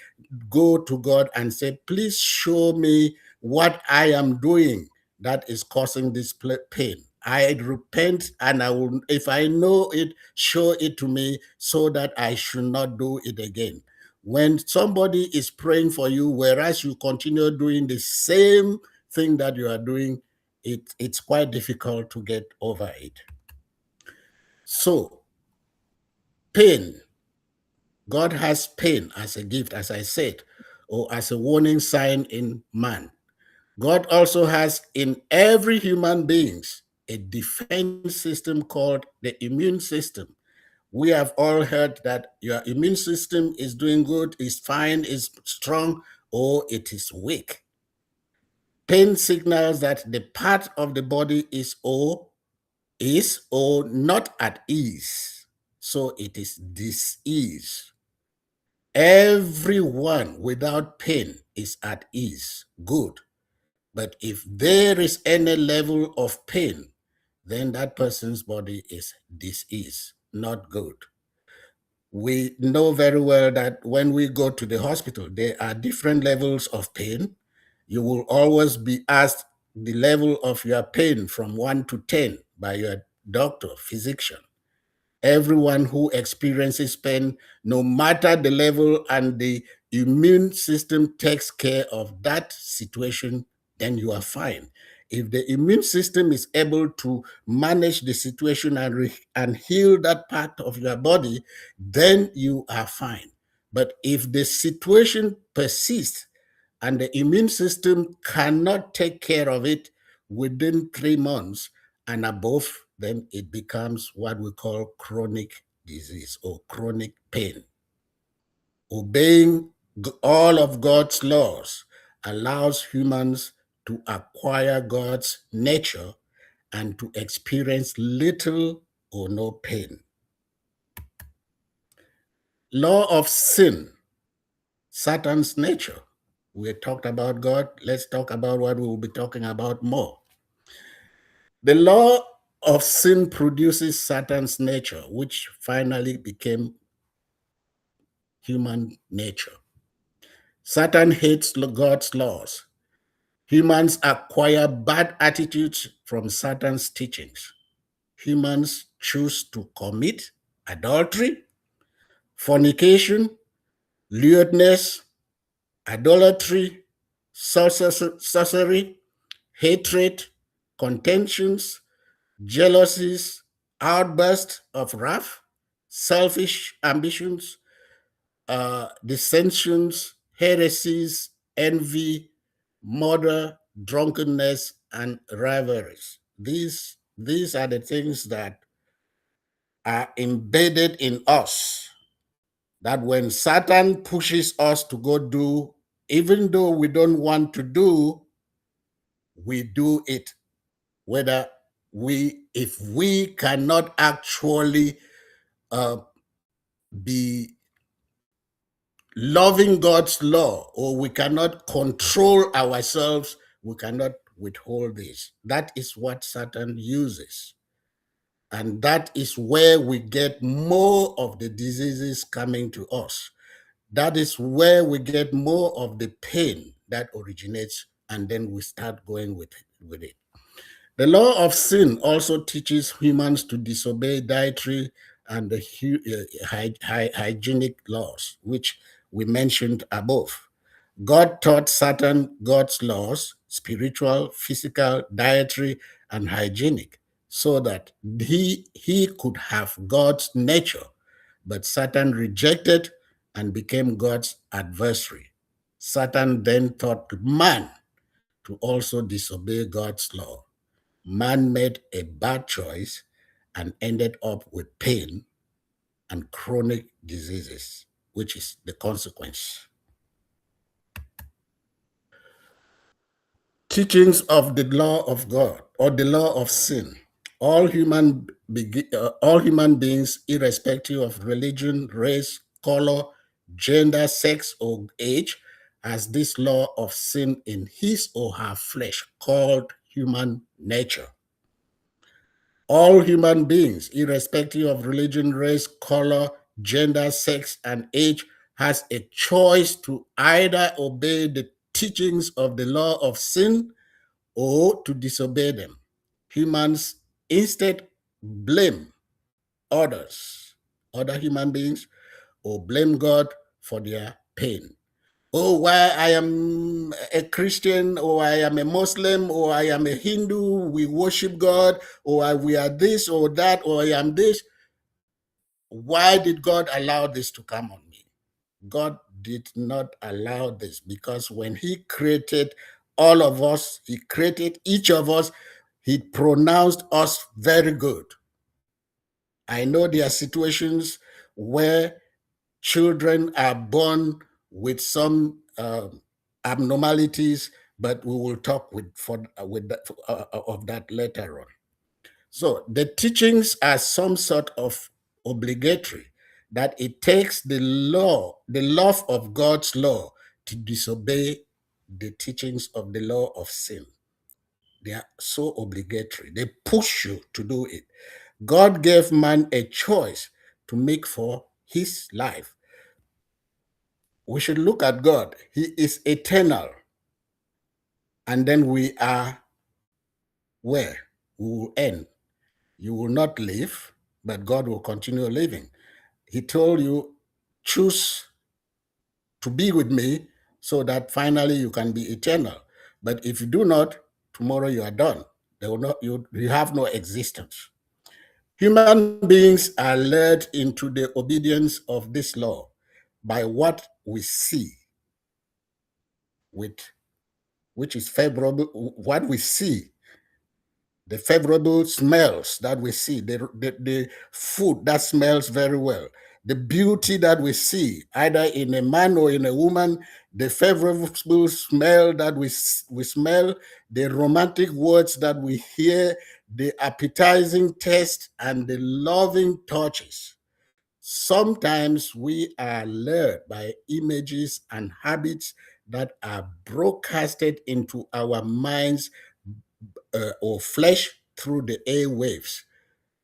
go to God and say, please show me what I am doing that is causing this pain. I repent, and I will, if I know it, show it to me so that I should not do it again. When somebody is praying for you, whereas you continue doing the same thing that you are doing, it's quite difficult to get over it. So, pain. God has pain as a gift, as I said, or as a warning sign in man. God also has in every human being a defense system called the immune system. We have all heard that your immune system is doing good, is fine, is strong, or it is weak. Pain signals that the part of the body is or not at ease. So it is dis-ease. Everyone without pain is at ease, good. But if there is any level of pain, then that person's body is dis-ease, not good. We know very well that when we go to the hospital, there are different levels of pain. You will always be asked the level of your pain from 1 to 10 by your doctor, physician. Everyone who experiences pain, no matter the level, and the immune system takes care of that situation, then you are fine. If the immune system is able to manage the situation and heal that part of your body, then you are fine. But if the situation persists and the immune system cannot take care of it within 3 months and above, then it becomes what we call chronic disease or chronic pain. Obeying all of God's laws allows humans to acquire God's nature and to experience little or no pain. Law of sin, Satan's nature. We talked about God. Let's talk about what we will be talking about more. The law of sin produces Satan's nature, which finally became human nature. Satan hates God's laws. Humans acquire bad attitudes from Satan's teachings. Humans choose to commit adultery, fornication, lewdness, idolatry, sorcery, hatred, contentions, jealousies, outbursts of wrath, selfish ambitions, dissensions, heresies, envy, murder, drunkenness, and rivalries. These are the things that are embedded in us. That when Satan pushes us to go do, even though we don't want to do, we do it. If we cannot actually be loving God's law, or we cannot control ourselves, we cannot withhold this. That is what Satan uses. And that is where we get more of the diseases coming to us. That is where we get more of the pain that originates, and then we start going with it. The law of sin also teaches humans to disobey dietary and the hygienic laws, which we mentioned above. God taught Satan God's laws, spiritual, physical, dietary, and hygienic, so that he could have God's nature. But Satan rejected and became God's adversary. Satan then taught man to also disobey God's law. Man made a bad choice and ended up with pain and chronic diseases, which is the consequence. Teachings of the law of God or the law of sin. All human beings, irrespective of religion, race, color, gender, sex, or age, has this law of sin in his or her flesh called human nature. All human beings, irrespective of religion, race, color, gender, sex, and age, has a choice to either obey the teachings of the law of sin or to disobey them. Humans instead blame others, other human beings, or blame God for their pain. Oh, why I am a Christian, or I am a Muslim, or I am a Hindu, we worship God, or we are this or that, or I am this. Why did God allow this to come on me? God did not allow this, because when he created all of us, he created each of us, he pronounced us very good. I know there are situations where children are born with some abnormalities, but we will talk of that later on. So the teachings are some sort of obligatory, that it takes the love of God's law to disobey the teachings of the law of sin. They are so obligatory. They push you to do it. God gave man a choice to make for his life. We should look at God. He is eternal. And then we are where? We will end. You will not live, but God will continue living. He told you, choose to be with me so that finally you can be eternal. But if you do not, tomorrow you are done. You have no existence. Human beings are led into the obedience of this law by what we see, which is favorable, what we see, the favorable smells that we see, the food that smells very well, the beauty that we see, either in a man or in a woman, the favorable smell that we smell, the romantic words that we hear, the appetizing taste, and the loving touches. Sometimes we are lured by images and habits that are broadcasted into our minds or flesh through the airwaves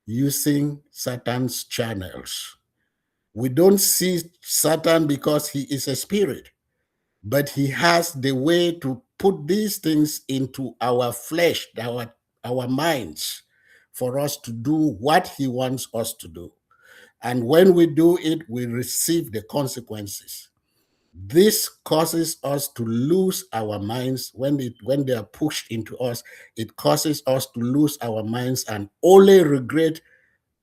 using Satan's channels. We don't see Satan because he is a spirit, but he has the way to put these things into our flesh, our minds, for us to do what he wants us to do. And when we do it, we receive the consequences. This causes us to lose our minds when they are pushed into us. It causes us to lose our minds and only regret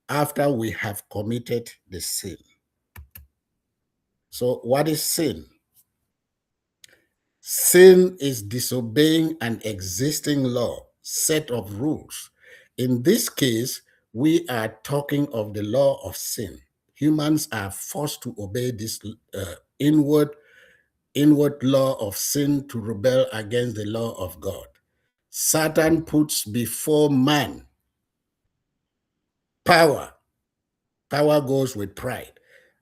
after we have committed the sin. So, what is sin? Sin is disobeying an existing law, set of rules. In this case, we are talking of the law of sin. Humans are forced to obey this inward law of sin to rebel against the law of God. Satan puts before man power. Power goes with pride.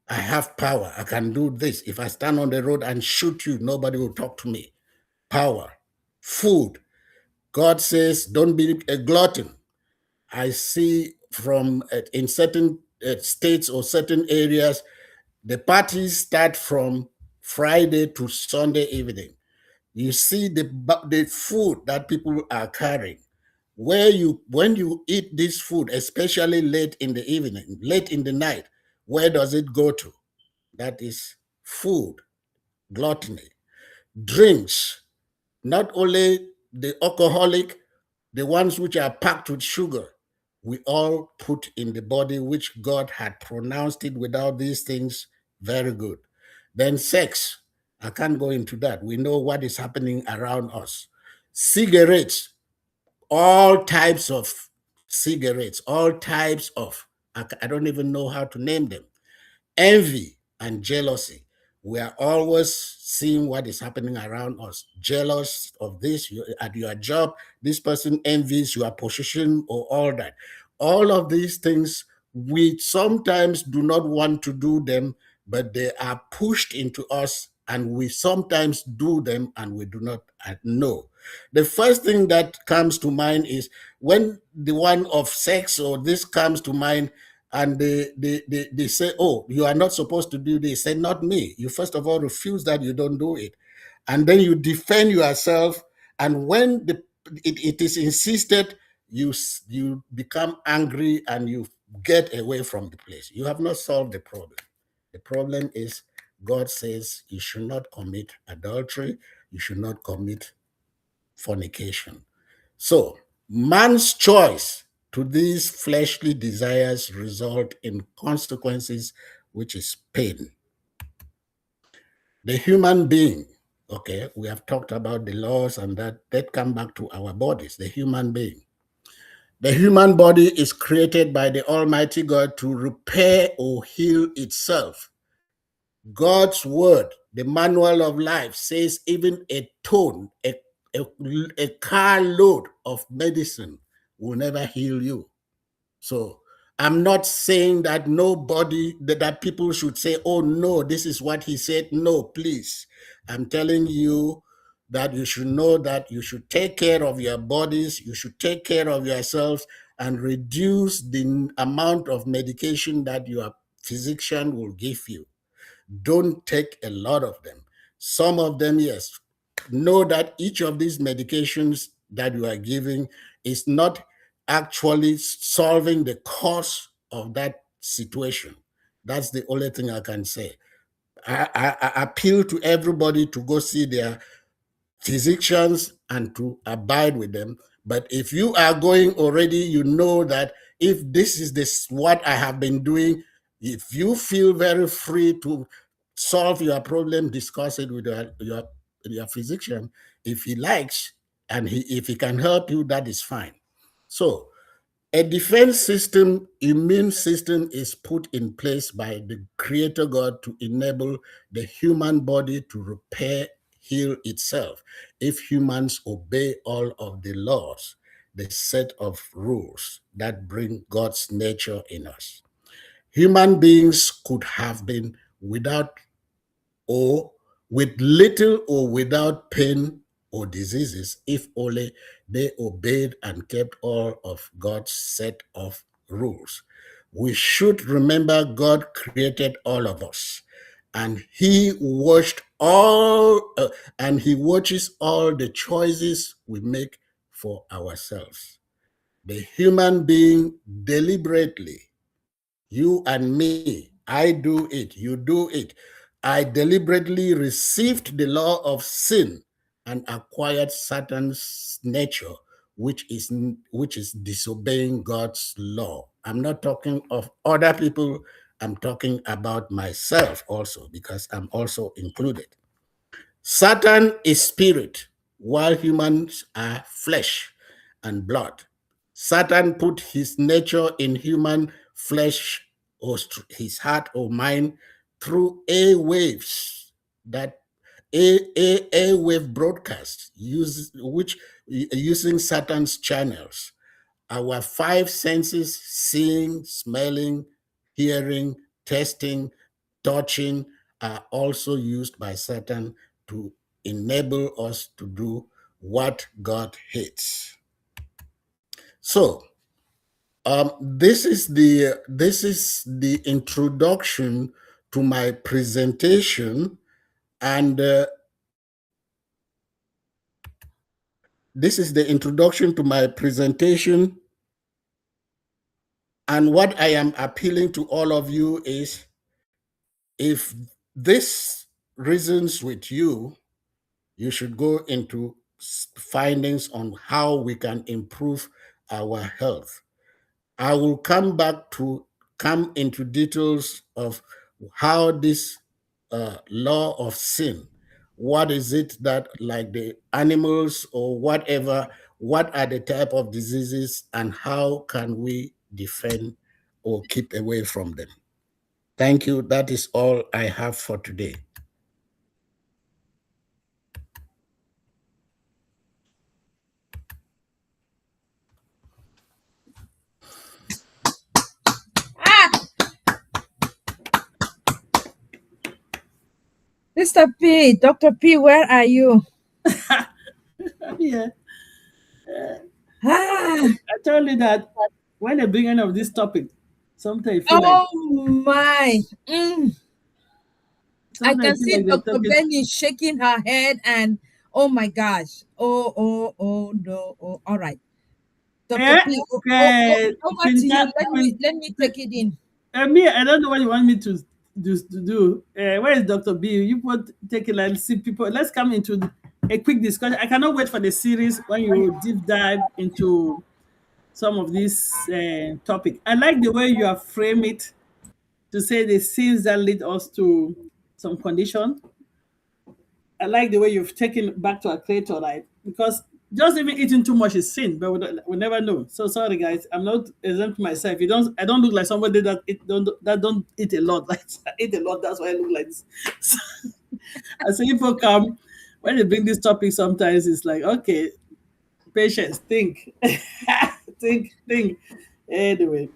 I have power. I can do this. If I stand on the road and shoot you, nobody will talk to me. Power. Food. God says, don't be a glutton. I see from in certain states or certain areas, the parties start from Friday to Sunday evening. You see the food that people are carrying. When you eat this food, especially late in the evening, late in the night, where does it go to? That is food, gluttony, drinks, not only the alcoholic, the ones which are packed with sugar, we all put in the body which God had pronounced it without these things very good. Then sex, I can't go into that. We know what is happening around us. Cigarettes, all types of cigarettes, all types of, I don't even know how to name them. Envy and jealousy. We are always seeing what is happening around us. Jealous of this at your job, this person envies your position or all that. All of these things, we sometimes do not want to do them, but they are pushed into us, and we sometimes do them and we do not know. The first thing that comes to mind is when the one of sex or this comes to mind, and they say, oh, you are not supposed to do this. Say, not me. You first of all refuse that, you don't do it. And then you defend yourself. And when it is insisted, you become angry and you get away from the place. You have not solved the problem. The problem is God says you should not commit adultery. You should not commit fornication. So man's choice to these fleshly desires result in consequences, which is pain. The human being, okay, we have talked about the laws and that come back to our bodies, the human being. The human body is created by the Almighty God to repair or heal itself. God's word, the manual of life, says even a carload of medicine will never heal you. So I'm not saying that that people should say, oh no, this is what he said. No, please. I'm telling you that you should know that you should take care of your bodies, you should take care of yourselves, and reduce the amount of medication that your physician will give you. Don't take a lot of them. Some of them, yes. Know that each of these medications that you are giving is not actually solving the cause of that situation. That's the only thing I can say. I appeal to everybody to go see their physicians and to abide with them. But if you are going already, you know that if this is what I have been doing, if you feel very free to solve your problem, discuss it with your physician. If he likes and if he can help you, that is fine. So a defense system, immune system is put in place by the Creator God to enable the human body to repair, heal itself if humans obey all of the laws, the set of rules that bring God's nature in us. Human beings could have been without or with little or without pain or diseases if only they obeyed and kept all of God's set of rules. We should remember God created all of us, and He watches all the choices we make for ourselves. The human being deliberately, you and me, I do it, you do it. I deliberately received the law of sin and acquired Satan's nature, which is disobeying God's law. I'm not talking of other people, I'm talking about myself also, because I'm also included. Satan is spirit, while humans are flesh and blood. Satan put his nature in human flesh or his heart or mind through airwaves, that airwave broadcast using Satan's channels. Our five senses, seeing, smelling, hearing, tasting, touching, are also used by Satan to enable us to do what God hates. So, this is the introduction to my presentation, and this is the introduction to my presentation. And what I am appealing to all of you is, if this reasons with you, you should go into findings on how we can improve our health. I will come into details of how this law of sin, what is it that, like the animals or whatever, what are the type of diseases and how can we defend or keep away from them. Thank you. That is all I have for today.
Mr. P, Dr. P, where are you?
Yeah.
Ah,
I told you that when they bring any of this topic, sometimes you feel like
oh my. I
sometimes
can
you feel
see
like they're
Dr.
talking.
Benny shaking her head and oh my gosh. Oh no. Oh, all right. Dr.
Eh,
P, over to you.
Quinta,
Let me take it in.
me, I don't know what you want me to do. Where is Dr. B? You put take it like see people. Let's come into a quick discussion. I cannot wait for the series when you deep dive into some of this topic. I like the way you have framed it to say the sins that lead us to some condition. I like the way you've taken back to our creator, right? Because just even eating too much is sin, but we never know. So sorry, guys. I'm not exempt myself. I don't look like somebody that don't eat a lot. Like I eat a lot. That's why I look like this. So, I say people come when they bring this topic. Sometimes it's like, okay, patience, think, think. Anyway,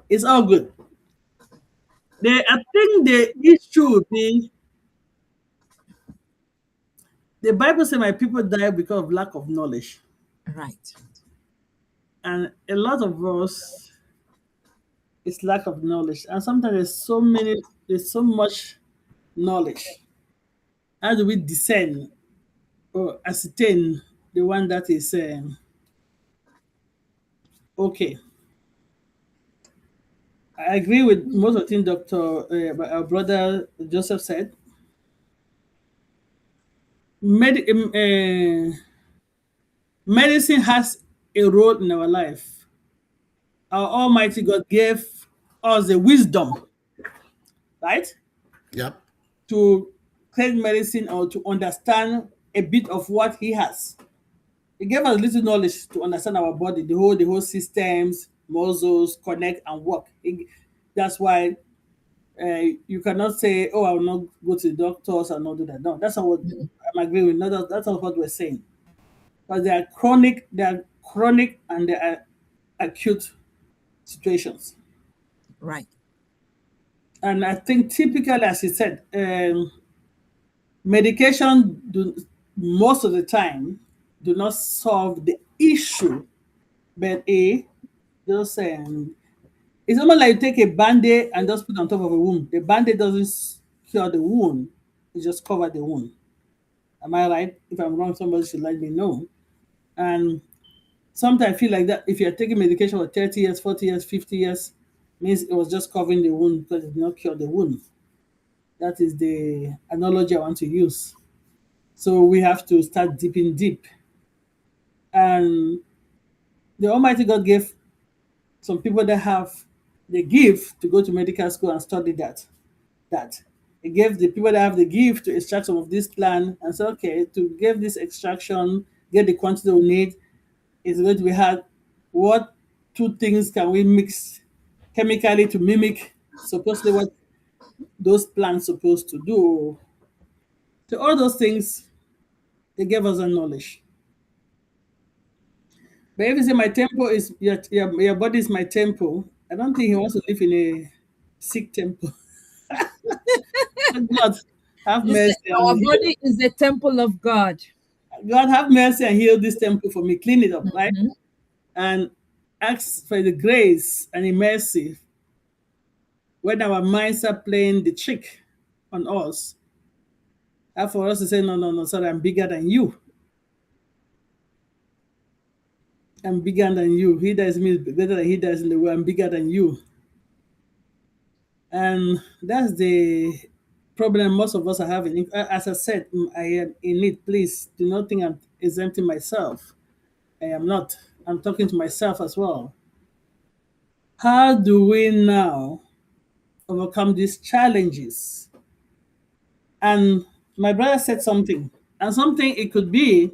it's all good. I think the issue would be the Bible says, "My people die because of lack of knowledge."
Right.
And a lot of us, it's lack of knowledge, and sometimes there's so much knowledge. How do we discern or ascertain the one that is okay? I agree with most of the things Dr. Our brother Joseph said. Medicine has a role in our life. Our Almighty God gave us the wisdom, right,
Yep.
to create medicine or to understand a bit of what He has. He gave us little knowledge to understand our body, the whole systems, muscles, connect and work. That's why you cannot say, "Oh, I will not go to the doctors and not do that." No, that's not what I'm agreeing with. No, that's not what we're saying. But they are chronic, and they are acute situations.
Right.
And I think typically, as you said, medication most of the time do not solve the issue, but just it's almost like you take a band-aid and just put on top of a wound. The band-aid doesn't cure the wound; it just cover the wound. Am I right? If I'm wrong, somebody should let me know. And sometimes I feel like that if you're taking medication for 30 years, 40 years, 50 years, means it was just covering the wound because it did not cure the wound. That is the analogy I want to use. So we have to start dipping deep. And the Almighty God gave some people that have the gift to go to medical school and study that. He gave the people that have the gift to extract some of this plant and say, okay, to give this extraction, get the quantity we need, is going to be hard. What two things can we mix chemically to mimic supposedly what those plants supposed to do? So all those things, they gave us a knowledge. But if you say my temple is your body is my temple, I don't think he wants to live in a sick temple. God have
You say
mercy and
our
heal.
body is the temple of God.
God have mercy and heal this temple for me. Clean it up, right?
Mhm.
And ask for the grace and the mercy when our minds are playing the trick on us. And for us to say, no, no, no, sorry, I'm bigger than you. I'm bigger than you. He that is me is better than he that is in the world. I'm bigger than you. And that's the problem most of us are having. As I said, I am in it. Please do not think I'm exempting myself. I am not. I'm talking to myself as well. How do we now overcome these challenges? And my brother said something, and something it could be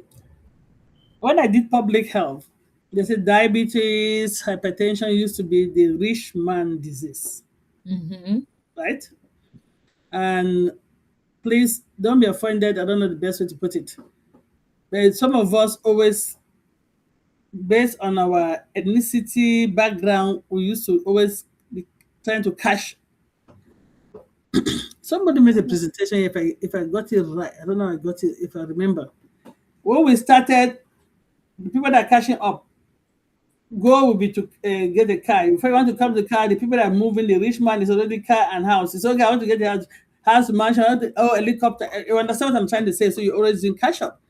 when I did public health, they said diabetes, hypertension used to be the rich man disease,
Mhm.
right? And please don't be offended. I don't know the best way to put it. But some of us always, based on our ethnicity background, we used to always be trying to cash. Somebody made a presentation. If I got it right, I don't know. I got it if I remember. When we started, the people that are cashing up, goal will be to get a car. If you want to come to the car, the people that are moving, the rich man is already car and house. It's okay. I want to get the house mansion, oh helicopter. You understand what I'm trying to say? So you're always doing cash up.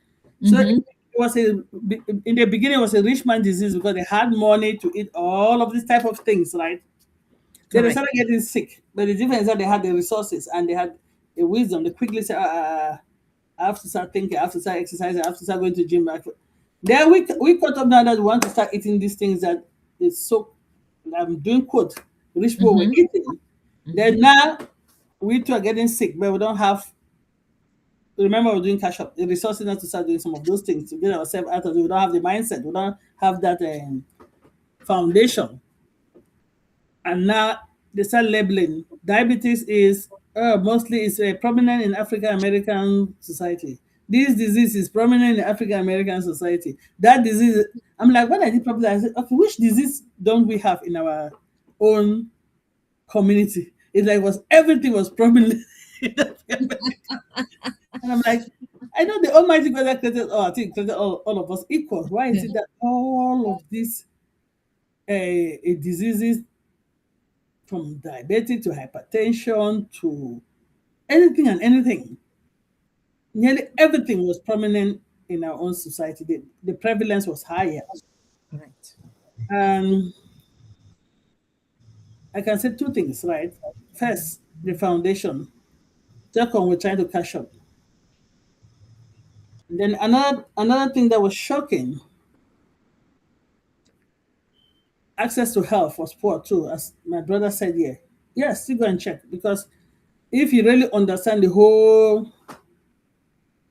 So it
Mhm.
was in the beginning it was a rich man disease because they had money to eat all of these type of things, right? Then they
Correct.
started getting sick. But the difference is that they had the resources and they had the wisdom. They quickly said, I have to start thinking, I have to start exercising, I have to start going to the gym. Then we caught up now that we want to start eating these things that is so I'm doing quote rich people were
Mhm.
eating. Then
Mhm.
now we too are getting sick, but we don't have remember we're doing cash up the resources not to start doing some of those things to get ourselves out of it. We don't have the mindset, we don't have that foundation. And now they start labeling diabetes is mostly is prominent in African American society. This disease is prominent in African American society. That disease, I'm like, when I did probably, I said, okay, which disease don't we have in our own community? It's like was everything was prominent. And I'm like, I know the Almighty God that created all, I think created all of us equal. Why is
Yeah.
it that all of these diseases from diabetes to hypertension to anything and anything. Nearly everything was prominent in our own society. The prevalence was higher.
Right.
And I can say two things, right? First, the foundation. Second, we're trying to catch up. And then another thing that was shocking, access to health was poor too, as my brother said here. Yes, you go and check because if you really understand the whole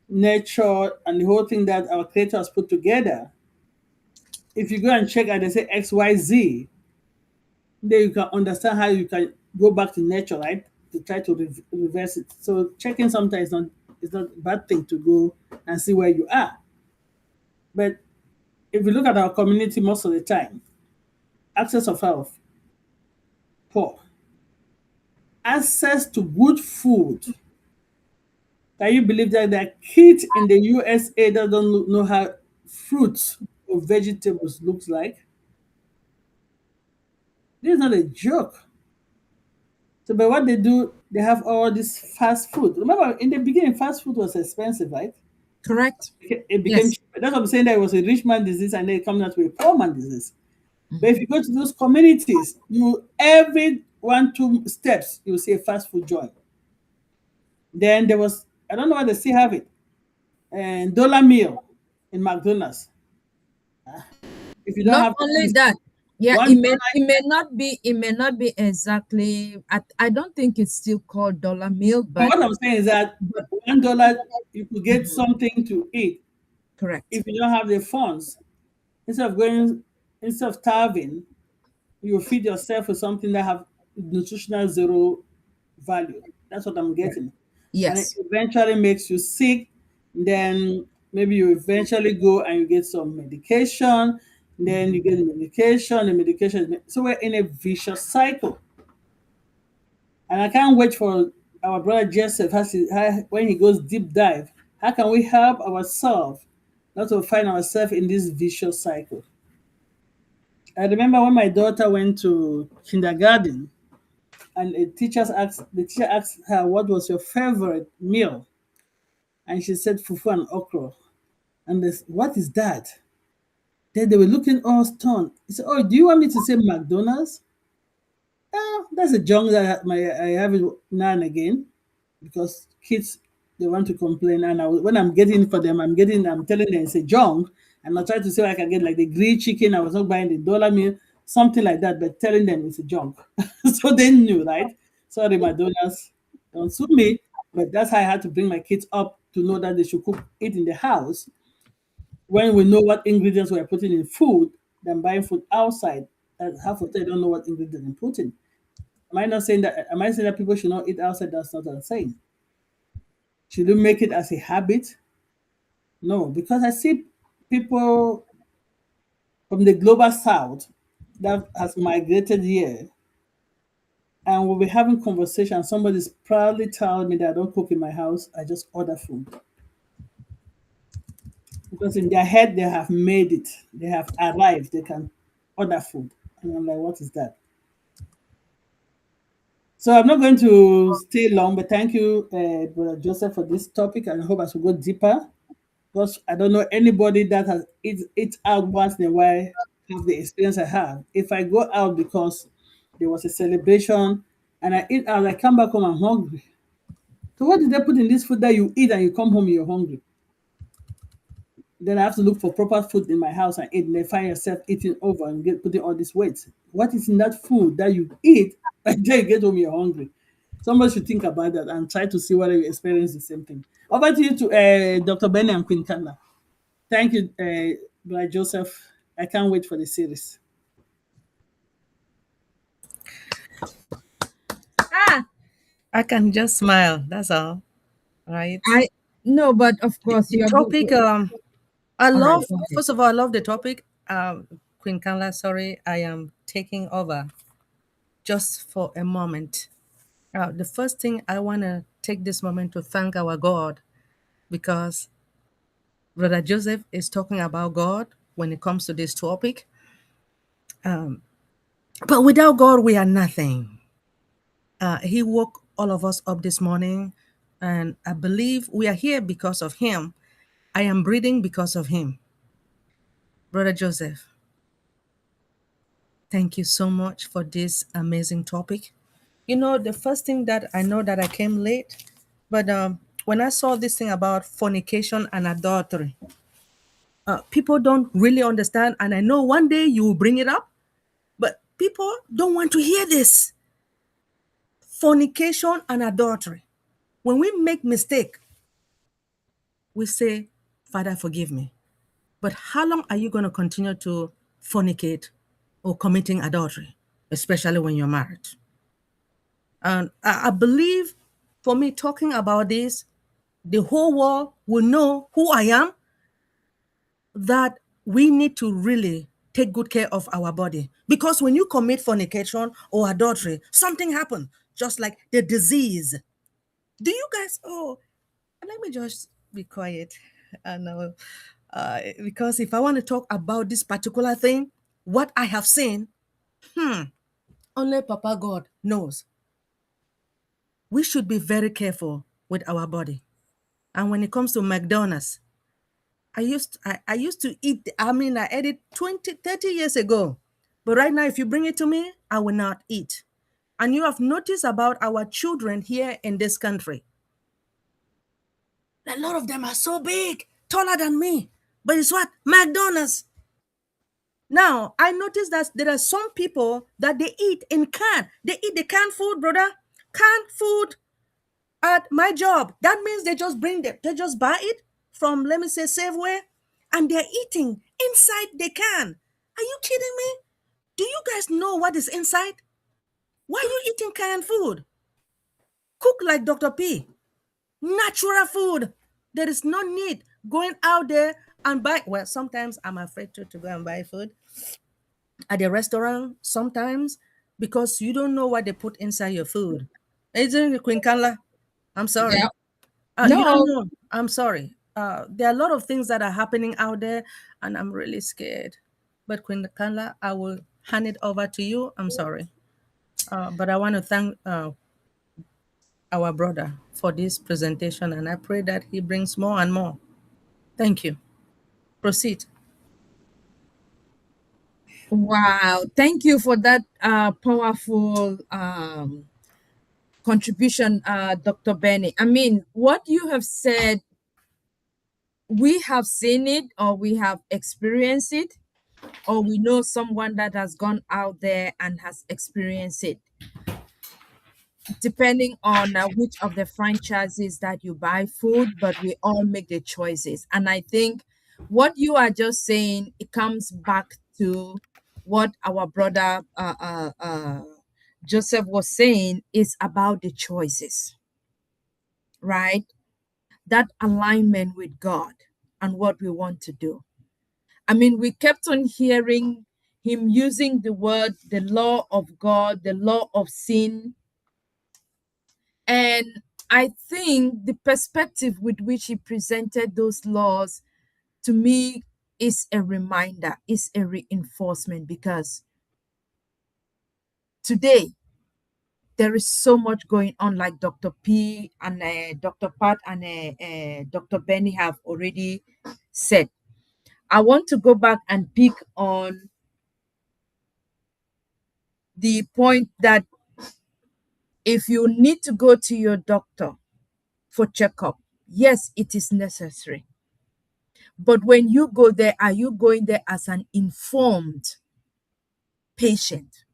nature and the whole thing that our creator has put together, if you go and check and they say XYZ, then you can understand how you can go back to nature, right? To try to reverse it. So checking sometimes is not a bad thing to go and see where you are. But if you look at our community most of the time, access of health, poor. access to good food. Can you believe that there are kids in the USA that don't know how fruits or vegetables looks like? This is not a joke. So, but what they do, they have all this fast food. Remember, in the beginning, fast food was expensive, right?
Correct.
It became
Yes.
cheaper. That's what I'm saying. That it was a rich man disease, and then it comes out to a poor man disease. But
Mhm.
if you go to those communities, you every 1, 2 steps, you will see a fast food joint. Then there was, I don't know why they still have it, and dollar meal in McDonald's. If you don't
Not
have
only
this,
that, yeah,
one
it may
dollar.
it may not be exactly. I don't think it's still called dollar meal,
But
but
what I'm saying is that
but
$1 you could get
Mhm.
something to eat.
Correct.
If you don't have the funds, instead of going, instead of starving, you feed yourself with something that have nutritional zero value. That's what I'm
Yeah.
getting. And it
Yes.
eventually makes you sick. Then maybe you eventually go and you get some medication. Then you
Mhm.
get the medication. So we're in a vicious cycle. And I can't wait for our brother Joseph when he goes deep dive. How can we help ourselves not to find ourselves in this vicious cycle? I remember when my daughter went to kindergarten and the teacher asked her what was your favorite meal, and she said fufu and okra. And this, what is that? Then they were looking all stunned. He said, "Oh, do you want me to say McDonald's?" Oh, that's a junk that I have it now and again because kids they want to complain, and when I'm getting for them, I'm telling them it's a junk, and I try to say I can get like the grilled chicken. I was not buying the dollar meal, something like that, but telling them it's a junk, so they knew, right? Sorry, McDonald's, don't sue me, but that's how I had to bring my kids up to know that they should cook it in the house when we know what ingredients we're putting in food than buying food outside. And half of them don't know what ingredients they're putting. Am I not saying that? Am I saying that people should not eat outside? That's not what I'm saying. Should you make it as a habit? No, because I see people from the global south that has migrated here, and we'll be having conversation. Somebody's proudly telling me that I don't cook in my house. I just order food because in their head they have made it. They have arrived. They can order food, and I'm like, what is that? So I'm not going to stay long, but thank you, Brother Joseph, for this topic, and I hope as we go deeper, because I don't know anybody that has it out once in a while have the experience I have. If I go out because there was a celebration and I eat out, I come back home, I'm hungry. So what did they put in this food that you eat and you come home, you're hungry? Then I have to look for proper food in my house and eat, and then find yourself eating over and putting all this weight. What is in that food that you eat and then you get home, you're hungry? Somebody should think about that and try to see whether you experience the same thing. Over to you to Dr. Benny and Queen Kanla. Thank you, Brother Joseph. I can't wait for the series.
Ah,
I can just smile. That's all. Right.
I no, but of course
The
you're good.
topic. I
All right,
love.
go ahead.
First of all, I love the topic. Queen Kanla, sorry, I am taking over just for a moment. The first thing I want to take this moment to thank our God because Brother Joseph is talking about God when it comes to this topic. But without God, we are nothing. He woke all of us up this morning, and I believe we are here because of Him. I am breathing because of Him. Brother Joseph, thank you so much for this amazing topic. You know, the first thing that I know that I came late, but when I saw this thing about fornication and adultery, people don't really understand. And I know one day you will bring it up, but people don't want to hear this. Fornication and adultery. When we make mistake, we say, Father, forgive me. But how long are you going to continue to fornicate or committing adultery, especially when you're married? And I believe for me, talking about this, the whole world will know who I am, that we need to really take good care of our body. Because when you commit fornication or adultery, something happens. just like the disease. Do you guys, oh, let me just be quiet. I know. Because if I want to talk about this particular thing, what I have seen, only Papa God knows. We should be very careful with our body. And when it comes to McDonald's, I used to eat, I mean, I ate it 20, 30 years ago. But right now, if you bring it to me, I will not eat. And you have noticed about our children here in this country. A lot of them are so big, taller than me. But it's what? McDonald's. Now, I noticed that there are some people that they eat in can. They eat the canned food, brother. Canned food at my job. That means they just bring them, they just buy it from, let me say, Safeway, and they're eating inside the can. Are you kidding me? Do you guys know what is inside? Why are you eating canned food? Cook like Dr. P. Natural food. There is no need going out there and buy. Well, sometimes I'm afraid to go and buy food at the restaurant sometimes because you don't know what they put inside your food. Isn't it, Queen Kanla? I'm sorry.
Yeah.
You don't
No,
know. I'm sorry. There are a lot of things that are happening out there, and I'm really scared. But Queen Kanla, I will hand it over to you. I'm sorry. But I want to thank our brother for this presentation, and I pray that he brings more and more. Thank you. Proceed.
wow. Thank you for that powerful contribution, Dr. Benny. I mean, what you have said, we have seen it or we have experienced it, or we know someone that has gone out there and has experienced it, depending on which of the franchises that you buy food, but we all make the choices. And I think what you are just saying, it comes back to what our brother Joseph was saying, is about the choices, right? That alignment with God and what we want to do. I mean, we kept on hearing him using the word, the law of God, the law of sin. And I think the perspective with which he presented those laws to me is a reminder, is a reinforcement, because today there is so much going on, like Dr. P and Dr. Pat and Dr. Benny have already said. I want to go back and pick on the point that if you need to go to your doctor for checkup, yes, it is necessary. But when you go there, are you going there as an informed patient?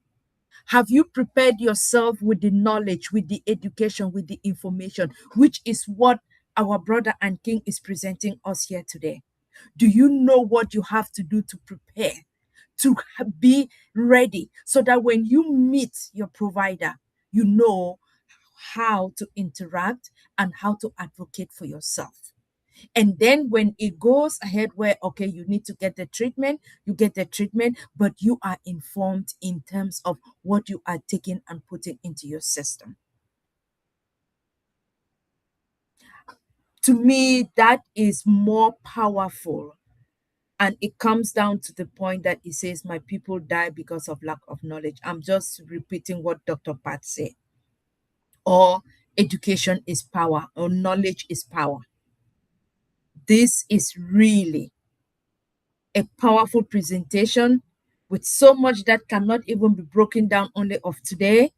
Have you prepared yourself with the knowledge, with the education, with the information, which is what our brother and King is presenting us here today? Do you know what you have to do to prepare, to be ready, so that when you meet your provider, you know how to interact and how to advocate for yourself? And then when it goes ahead where, okay, you need to get the treatment, you get the treatment, but you are informed in terms of what you are taking and putting into your system. To me, that is more powerful. And it comes down to the point that he says, my people die because of lack of knowledge. I'm just repeating what Dr. Pat said. Or education is power, or knowledge is power. This is really a powerful presentation with so much that cannot even be broken down only of today.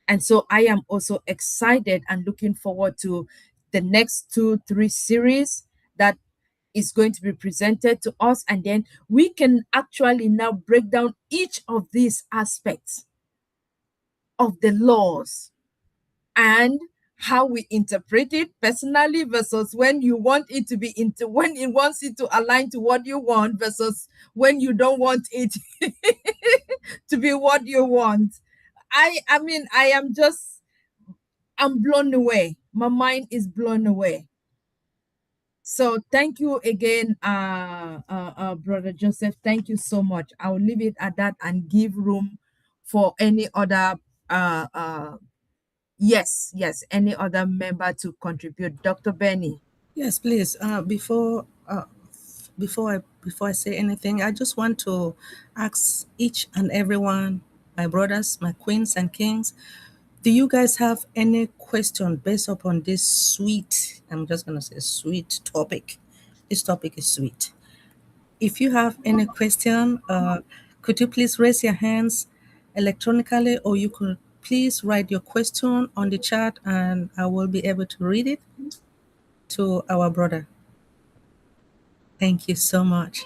And so I am also excited and looking forward to the next 2-3 series that is going to be presented to us. And then we can actually now break down each of these aspects of the laws and how we interpret it personally versus when you want it to be into, when it wants it to align to what you want versus when you don't want it to be what you want. I mean, I'm blown away. My mind is blown away. So thank you again, Brother Joseph. Thank you so much. I'll leave it at that and give room for any other Yes, yes. Any other member to contribute? Dr. Benny.
Yes, please. Before I say anything, I just want to ask each and everyone, my brothers, my queens and kings, do you guys have any question based upon this sweet, I'm just gonna say sweet topic. This topic is sweet. If you have any question, could you please raise your hands electronically, or you could please write your question on the chat and I will be able to read it to our brother. Thank you so much.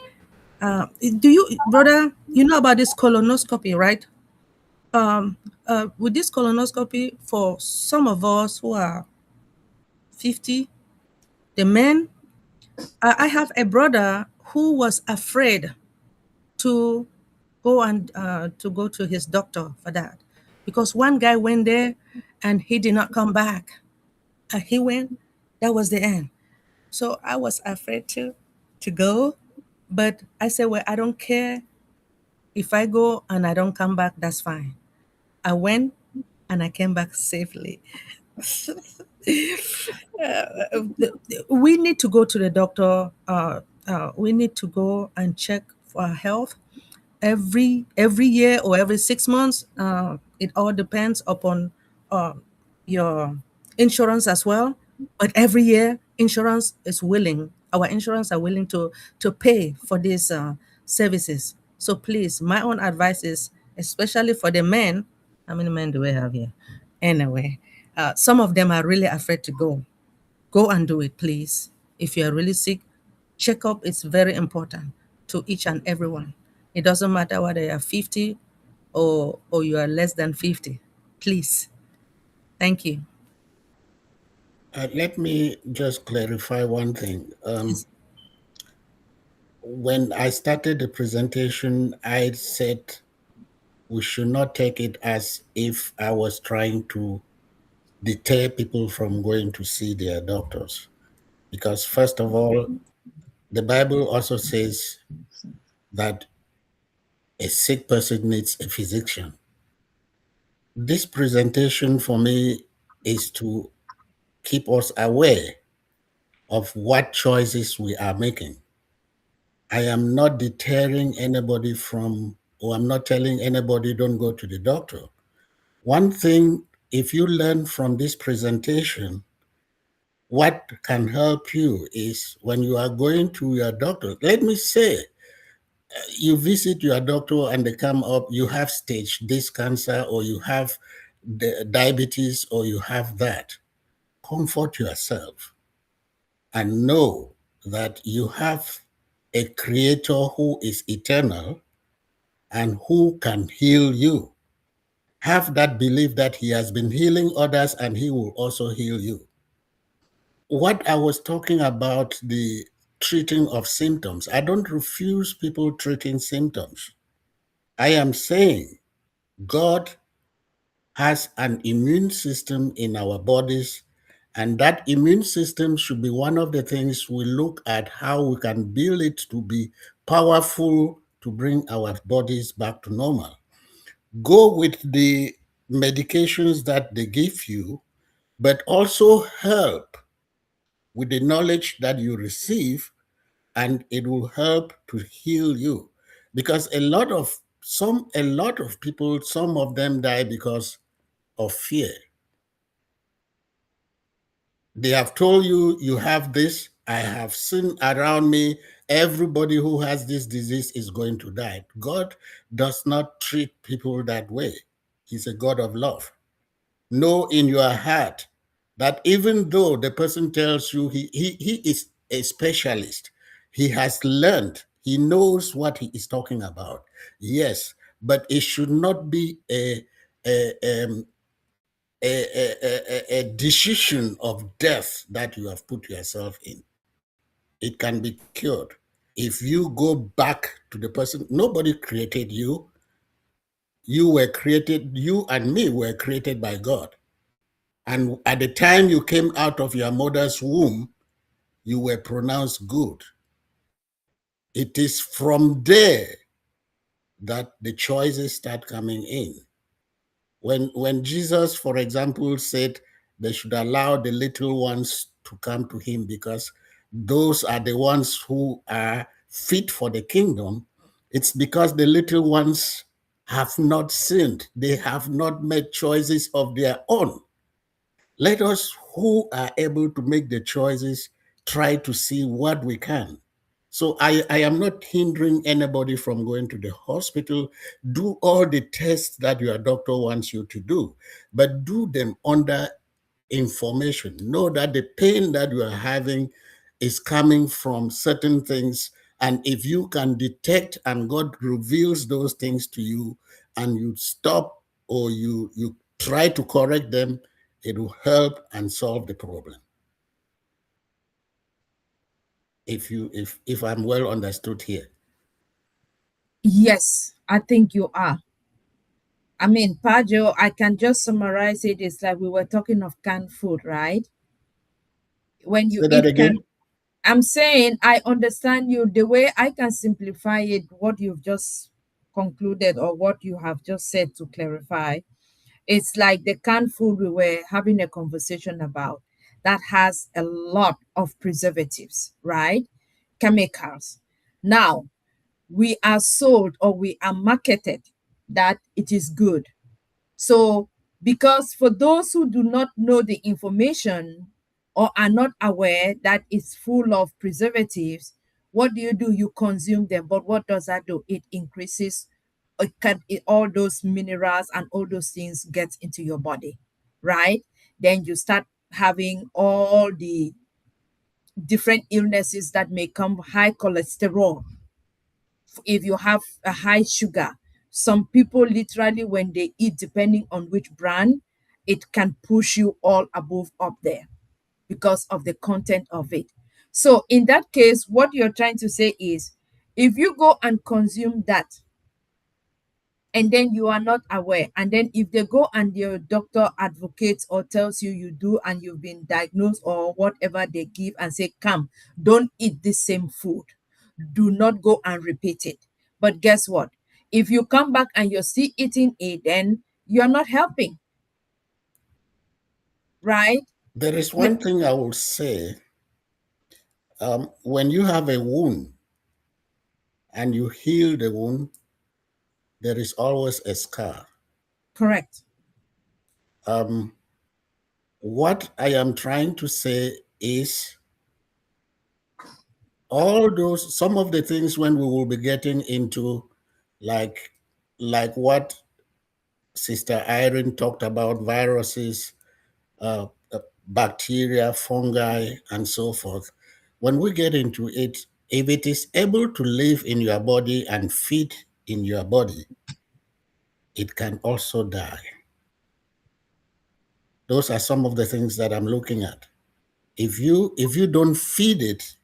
Do you, brother, you know about this colonoscopy, right? With this colonoscopy, for some of us who are 50, the men, I have a brother who was afraid to go to his doctor for that, because one guy went there and he did not come back. He went, that was the end. So I was afraid to go, but I said, well, I don't care. If I go and I don't come back, that's fine. I went and I came back safely. We need to go to the doctor. We need to go and check for our health every year or every 6 months. It all depends upon your insurance as well. But every year, insurance is willing. Our insurance are willing to pay for these services. So please, my own advice is, especially for the men. How many men do we have here? Anyway, some of them are really afraid to go. Go and do it, please. If you are really sick, checkup is very important to each and everyone. It doesn't matter whether you are 50 or you are less than 50. Please. Thank you.
Let me just clarify one thing.
Yes.
When I started the presentation, I said we should not take it as if I was trying to deter people from going to see their doctors. Because, first of all, the Bible also says that a sick person needs a physician. This presentation for me is to keep us aware of what choices we are making. I am not deterring anybody from, or I'm not telling anybody don't go to the doctor. One thing, if you learn from this presentation, what can help you is when you are going to your doctor, let me say, you visit your doctor and they come up, you have stage this cancer, or you have the diabetes, or you have that. Comfort yourself and know that you have a creator who is eternal and who can heal you. Have that belief that he has been healing others and he will also heal you. What I was talking about, the treating of symptoms, I don't refuse people treating symptoms. I am saying God has an immune system in our bodies, and that immune system should be one of the things we look at how we can build it to be powerful to bring our bodies back to normal. Go with the medications that they give you, but also help with the knowledge that you receive, and it will help to heal you. Because a lot of people, some of them die because of fear. They have told you, you have this. I have seen around me, everybody who has this disease is going to die. God does not treat people that way. He's a God of love. Know in your heart that even though the person tells you he is a specialist, he has learned, he knows what he is talking about. Yes, but it should not be a decision of death that you have put yourself in. It can be cured. If you go back to the person, nobody created you. You were created, you and me were created by God. And at the time you came out of your mother's womb, you were pronounced good. It is from there that the choices start coming in. When Jesus, for example, said they should allow the little ones to come to him because those are the ones who are fit for the kingdom, it's because the little ones have not sinned. They have not made choices of their own. Let us who are able to make the choices try to see what we can. So I am not hindering anybody from going to the hospital. Do all the tests that your doctor wants you to do, but do them under information. Know that the pain that you are having is coming from certain things. And if you can detect and God reveals those things to you and you stop or you try to correct them, it will help and solve the problem. If I'm well understood here.
Yes, I think you are. I mean, Pajo, I can just summarize it. It's like we were talking of canned food, right? When you
Say that
eat
again.
I'm saying I understand you. The way I can simplify it, what you've just concluded or what you have just said to clarify, it's like the canned food we were having a conversation about that has a lot of preservatives, right? Chemicals. Now, we are sold or we are marketed that it is good. So, because for those who do not know the information or are not aware that it's full of preservatives, what do? You consume them. But what does that do? It increases all those minerals and all those things get into your body, right? Then you start having all the different illnesses that may come, high cholesterol, if you have a high sugar. Some people literally, when they eat, depending on which brand, it can push you all above up there because of the content of it. So in that case, what you're trying to say is, if you go and consume that and then you are not aware, and then if they go and your doctor advocates or tells you you do and you've been diagnosed or whatever they give and say, come, don't eat this same food, do not go and repeat it. But guess what? If you come back and you're still eating it, then you're not helping, right?
There is one thing I will say. When you have a wound and you heal the wound, there is always a scar.
Correct.
What I am trying to say is all those, some of the things when we will be getting into, like what Sister Irene talked about, viruses, uh, bacteria, fungi, and so forth. When we get into it, if it is able to live in your body and feed in your body, it can also die. Those are some of the things that I'm looking at. If you don't feed it,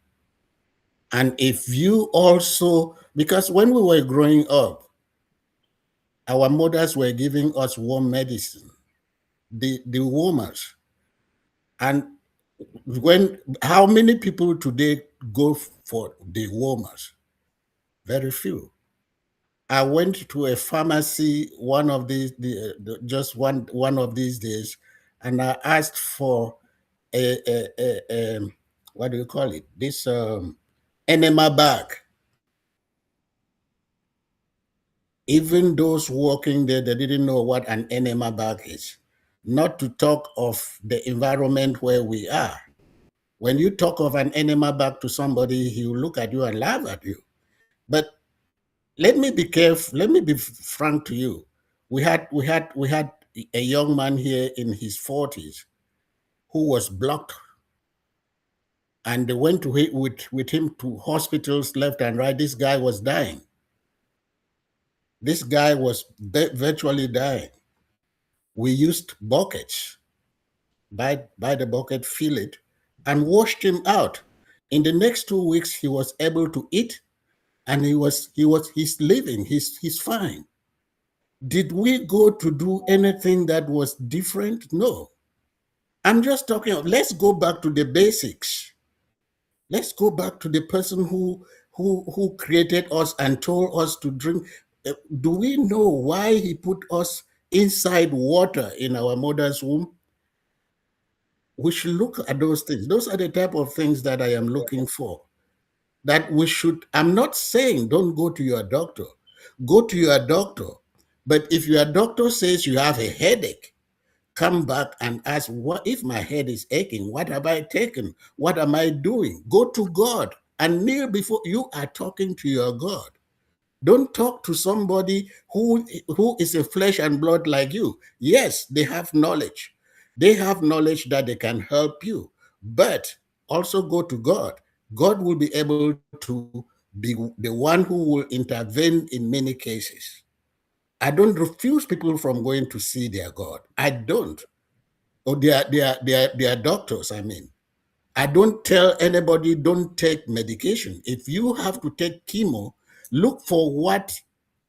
and if you also, because when we were growing up, our mothers were giving us warm medicine, the warmers. And how many people today go for the warmers? Very few. I went to a pharmacy one of these, just one of these days, and I asked for a what do you call it? This enema bag. Even those working there, they didn't know what an enema bag is. Not to talk of the environment where we are. When you talk of an enema bag to somebody, he will look at you and laugh at you. But let me be careful. Let me be frank to you. We had a young man here in his 40s who was blocked, and they went with him to hospitals left and right. This guy was dying. This guy was virtually dying. We used buckets, buy the bucket, fill it, and washed him out. In the next 2 weeks, he was able to eat, and he's living. He's fine. Did we go to do anything that was different? No. I'm just talking of, let's go back to the basics. Let's go back to the person who created us and told us to drink. Do we know why he put us inside water in our mother's womb, we should look at those things. Those are the type of things that I am looking for. That we should, I'm not saying don't go to your doctor. Go to your doctor. But if your doctor says you have a headache, come back and ask, what if my head is aching? What have I taken? What am I doing? Go to God and kneel before you are talking to your God. Don't talk to somebody who is a flesh and blood like you. Yes, they have knowledge. They have knowledge that they can help you, but also go to God. God will be able to be the one who will intervene in many cases. I don't refuse people from going to see their God. I don't. Or their doctors, I mean. I don't tell anybody don't take medication. If you have to take chemo, look for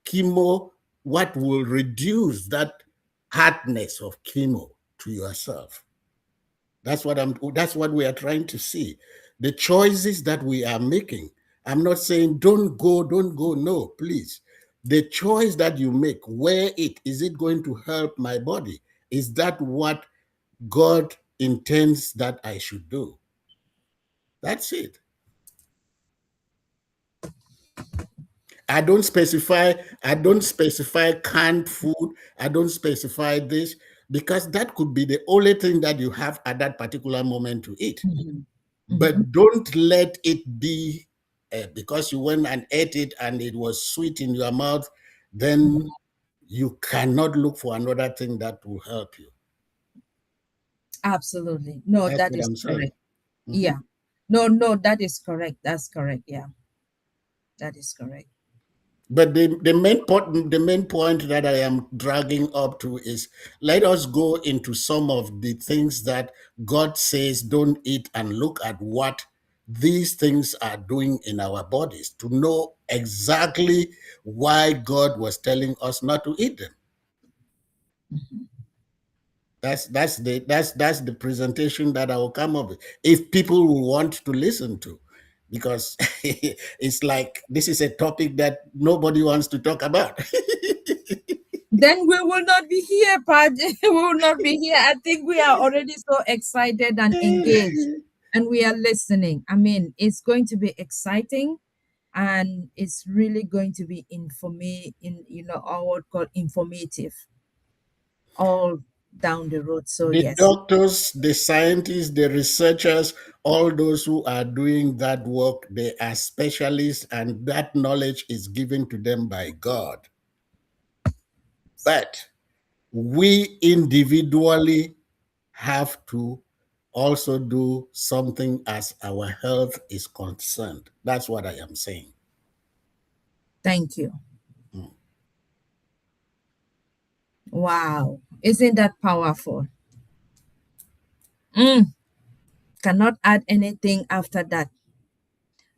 chemo, what will reduce that hardness of chemo to yourself. That's what we are trying to see. The choices that we are making. I'm not saying don't go, don't go. No, please. The choice that you make, wear it. Is it going to help my body? Is that what God intends that I should do? That's it. I don't specify, I don't specify canned food. I don't specify this because that could be the only thing that you have at that particular moment to eat. But don't let it be because you went and ate it and it was sweet in your mouth, then you cannot look for another thing that will help you.
Absolutely. No,
That's
that
what
is
I'm saying.
correct. Yeah. No, that is correct. That's correct. Yeah. That is correct.
But the main point that I am dragging up to is let us go into some of the things that God says don't eat and look at what these things are doing in our bodies to know exactly why God was telling us not to eat them. That's the presentation that I will come up with if people will want to listen to, because it's like this is a topic that nobody wants to talk about.
Then we will not be here, Pad. We will not be here. I think we are already so excited and engaged, and we are listening. I mean, it's going to be exciting, and it's really going to be I would call informative all down the road. So
The
yes,
doctors, the scientists, the researchers, all those who are doing that work, they are specialists, and that knowledge is given to them by God. But we individually have to also do something as our health is concerned. That's what I am saying.
thank you. Wow, isn't that powerful? Cannot add anything after that.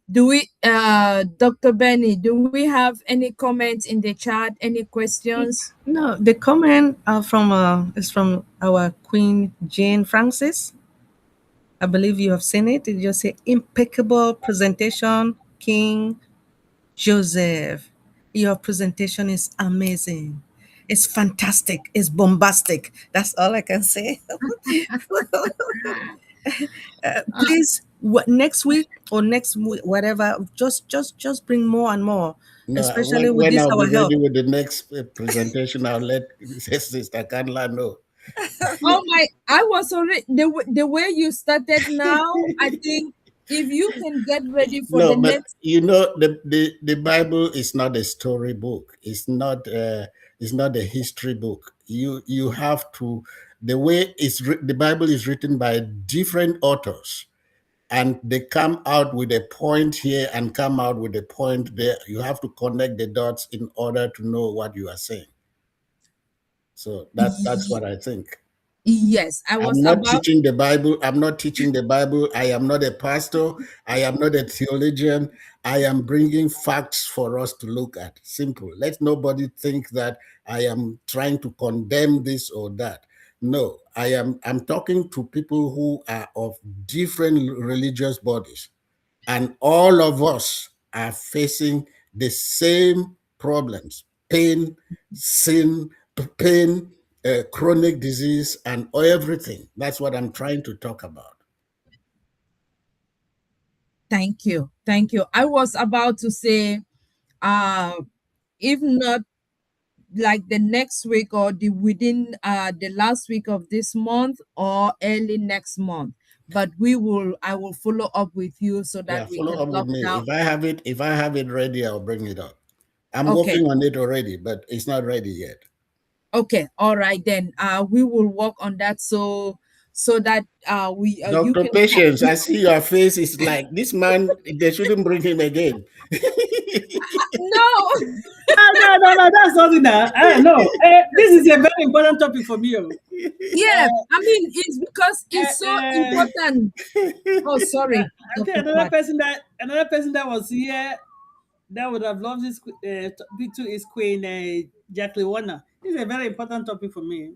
Do we, Dr. Benny, do we have any comments in the chat? Any questions?
No, the comment is from our Queen Jane Francis. I believe you have seen it. It just say impeccable presentation, King Joseph. Your presentation is amazing. It's fantastic. It's bombastic. That's all I can say. Please, next week or whatever, just bring more and more,
No,
especially with
when
this
I'll be
our health.
ready with the next presentation, I'll let Sister Kanla know.
Oh my, I was already, the way you started now, I think if you can get ready for the
No, but
next,
you know the Bible is not a story book. It's not a history book. You have to the way the Bible is written by different authors, and they come out with a point here and come out with a point there. You have to connect the dots in order to know what you are saying. So that's what I think.
yes, I was
I'm not
about,
teaching the Bible. I'm not teaching the Bible. I am not a pastor. I am not a theologian. I am bringing facts for us to look at. Simple. Let nobody think that I am trying to condemn this or that. No, I'm talking to people who are of different religious bodies. And all of us are facing the same problems: pain, sin, pain, chronic disease and everything. That's what I'm trying to talk about.
Thank you. Thank you. I was about to say, if not like the next week or the within the last week of this month or early next month, but I will follow up with you so that
Yeah,
we
follow
can
up with
lock
me.
down.
If I have it ready, I'll bring it up. I'm
Okay.
working on it already, but it's not ready yet.
Okay, all right then. We will work on that so that we you
Dr.
can
Patience, I see your face is like this man, they shouldn't bring him again.
no.
No, that's not enough. No, this is a very important topic for me.
Yeah, I mean it's because it's so important. Oh, sorry,
I think
Dr. Pat.
another person that was here that would have loved this topic too is Queen Jacqueline Warner. This is a very important topic for me.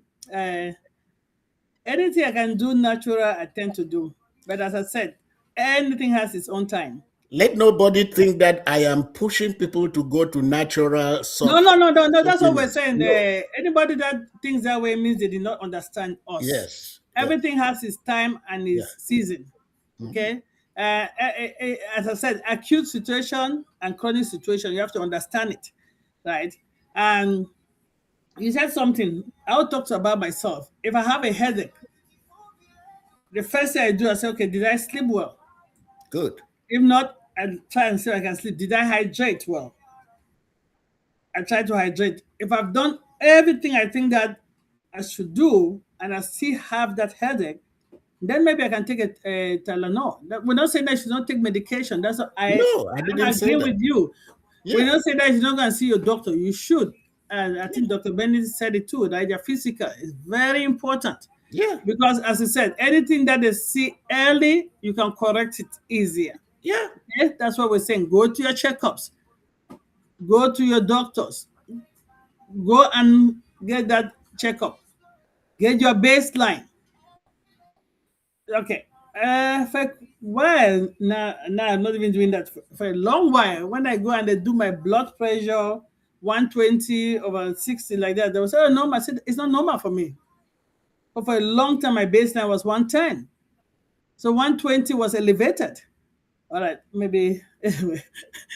Anything I can do natural, I tend to do. But as I said, anything has its own time.
Let nobody think that I am pushing people to go to natural
No. That's what we're
supplements.
saying.
No.
Anybody that thinks that way means they did not understand us.
Yes.
Everything has its time and its
Yeah.
season. Okay. As I said, acute situation and chronic situation, you have to understand it, right? And you said something. I'll talk about myself. If I have a headache, the first thing I do, I say, okay, did I sleep well?
Good.
If not, I try and see if I can sleep. Did I hydrate well? I try to hydrate. If I've done everything I think that I should do and I still have that headache, then maybe I can take a Tylenol. We're not saying that you should not take medication. That's what
No, I didn't say
agree
that.
with you.
Yeah.
We're not saying that you're not going to see your doctor. You should. And I think Dr. Bennett said it too, that your physical is very important.
Yeah.
Because as I said, anything that they see early, you can correct it easier.
Yeah.
Okay? That's what we're saying. Go to your checkups. Go to your doctors. Go and get that checkup. Get your baseline. Okay. For a while now, I'm not even doing that for a long while. When I go and they do my blood pressure, 120 over 60 like that, they will say, "Oh, normal." I said, "It's not normal for me." But for a long time, my baseline was 110. So 120 was elevated. All right, maybe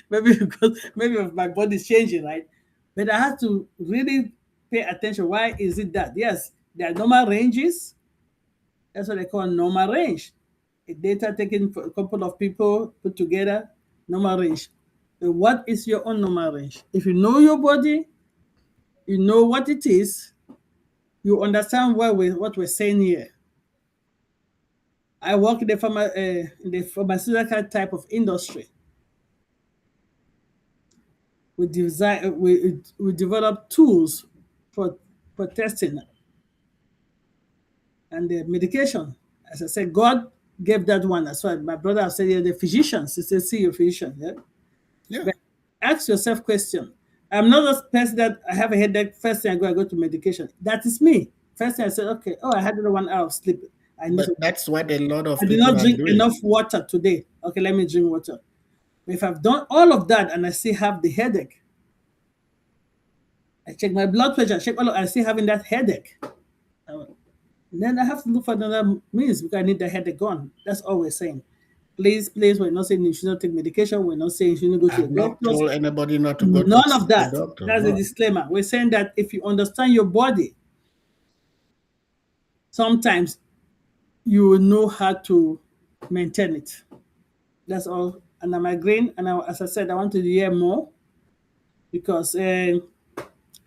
maybe my body's changing, right? But I have to really pay attention. Why is it that? Yes, there are normal ranges. That's what they call normal range. A data taken for a couple of people put together, normal range. But what is your own normal range? If you know your body, you know what it is, you understand what we're saying here. I work in the pharmaceutical type of industry. We develop tools for testing and the medication. As I said, God gave that one. That's why my brother said, yeah, the physicians. He said, see your physician. Yeah.
Yeah.
But ask yourself question. I'm not a person that I have a headache. First thing I go to medication. That is me. First thing I said, okay, I had 1 hour of sleep.
But that's what a lot of
I did
people
not
are
drink
doing.
enough water today. Okay, let me drink water. If I've done all of that and I still have the headache, I check my blood pressure, I still having that headache. Then I have to look for another means because I need the headache gone. That's all we're saying. Please, we're not saying you should not take medication. We're not saying you shouldn't go to
I've
the
not
doctor.
told anybody not to go
None
to
of that.
the doctor.
That's
No.
a disclaimer. We're saying that if you understand your body, sometimes you will know how to maintain it. That's all. And I'm agreeing. And as I said, I want to hear more because a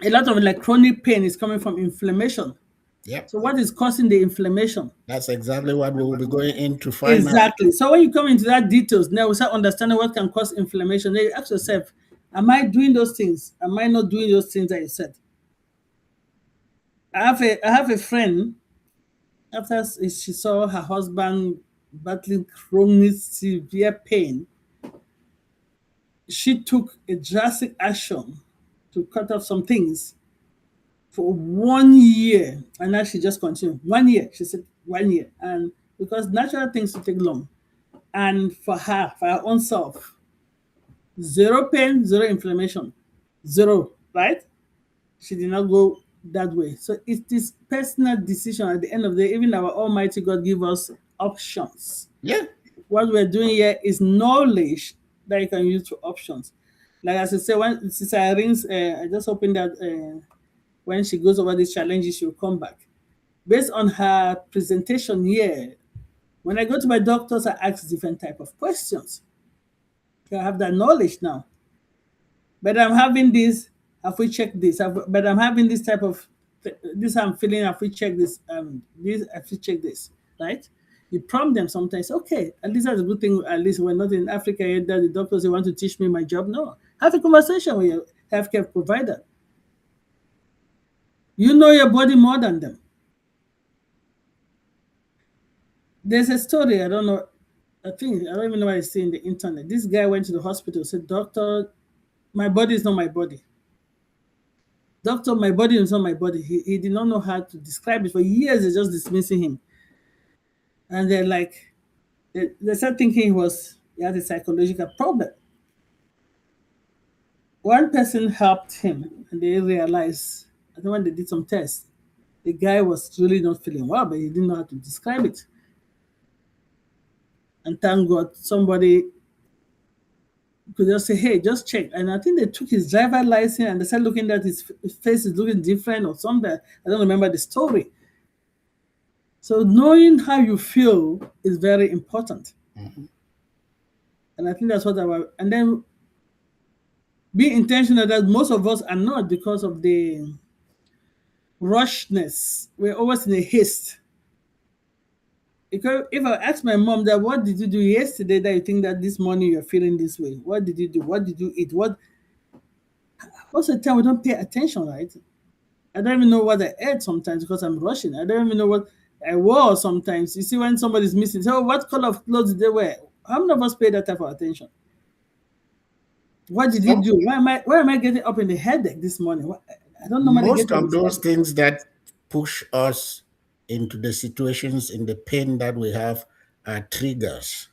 lot of chronic pain is coming from inflammation.
Yep.
So what is causing the inflammation?
That's exactly what we will be going in to find out.
Exactly. So when you come into that details, now we start understanding what can cause inflammation. Then you ask yourself, am I doing those things? Am I not doing those things that you said? I have a friend, after she saw her husband battling chronic severe pain, she took a drastic action to cut off some things for 1 year. And now she just continued. 1 year. She said 1 year. And because natural things to take long. And for her own self, zero pain, zero inflammation, zero, right? She did not go that way. So it is personal decision at the end of the day. Even our Almighty God give us options.
Yeah.
What we're doing here is knowledge that you can use for options. Like as I say, when Sister Irene's, I just hoping that when she goes over these challenges, she'll come back. Based on her presentation here, when I go to my doctors, I ask different type of questions. I have that knowledge now. But I'm having this, have we checked this? But I'm having this type of, this I'm feeling, have we checked this? This, have we checked this? Right? You prompt them sometimes, okay, at least that's a good thing. At least we're not in Africa yet that the doctors they want to teach me my job. No. Have a conversation with your healthcare provider. You know your body more than them. There's a story, I don't know, I don't even know why I see in the internet. This guy went to the hospital, said, Doctor, my body is not my body. Doctor, my body is not my body. He did not know how to describe it. For years, they're just dismissing him. And they're like, they started thinking he had a psychological problem. One person helped him, and they realized, I think when they did some tests, the guy was really not feeling well, but he didn't know how to describe it. And thank God, somebody could just say, hey, just check. And I think they took his driver license and they started looking at his face is looking different or something. I don't remember the story. So knowing how you feel is very important. And I think that's what and then be intentional that most of us are not because of the rushness. We're always in a haste. Because if I ask my mom that, what did you do yesterday that you think that this morning you're feeling this way? What did you do? What did you eat? Most of the time we don't pay attention, right? I don't even know what I ate sometimes because I'm rushing. I don't even know what I wore sometimes. You see, when somebody's missing, so what color of clothes did they wear? How many of us pay that type of attention? What did you do? Why am I getting up in the headache this morning? I don't normally
Most
get
of those things that push us into the situations, in the pain that we have, are triggers.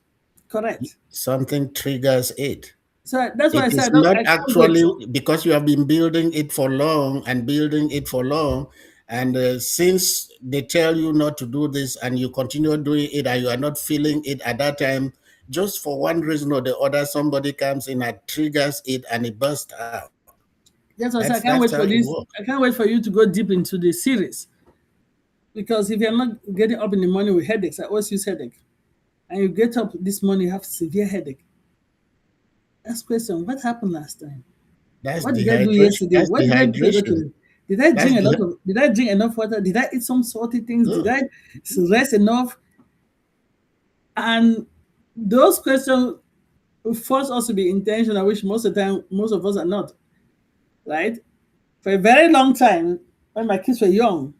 Correct.
Something triggers it.
So that's why I
It
said
is not actually because you have been building it for long and building it for long. And since they tell you not to do this and you continue doing it and you are not feeling it at that time, just for one reason or the other, somebody comes in and triggers it and it bursts out.
That's why I can't wait for this. I can't wait for you to go deep into the series. Because if you're not getting up in the morning with headaches, I always use headache. And you get up this morning, you have severe headache. Ask question, what happened last time? What did I do yesterday? What did I do yesterday? Did I drink enough water? Did I eat some salty things? Did I rest enough? And those questions force us to be intentional, which most of the time, most of us are not. Right? For a very long time, when my kids were young,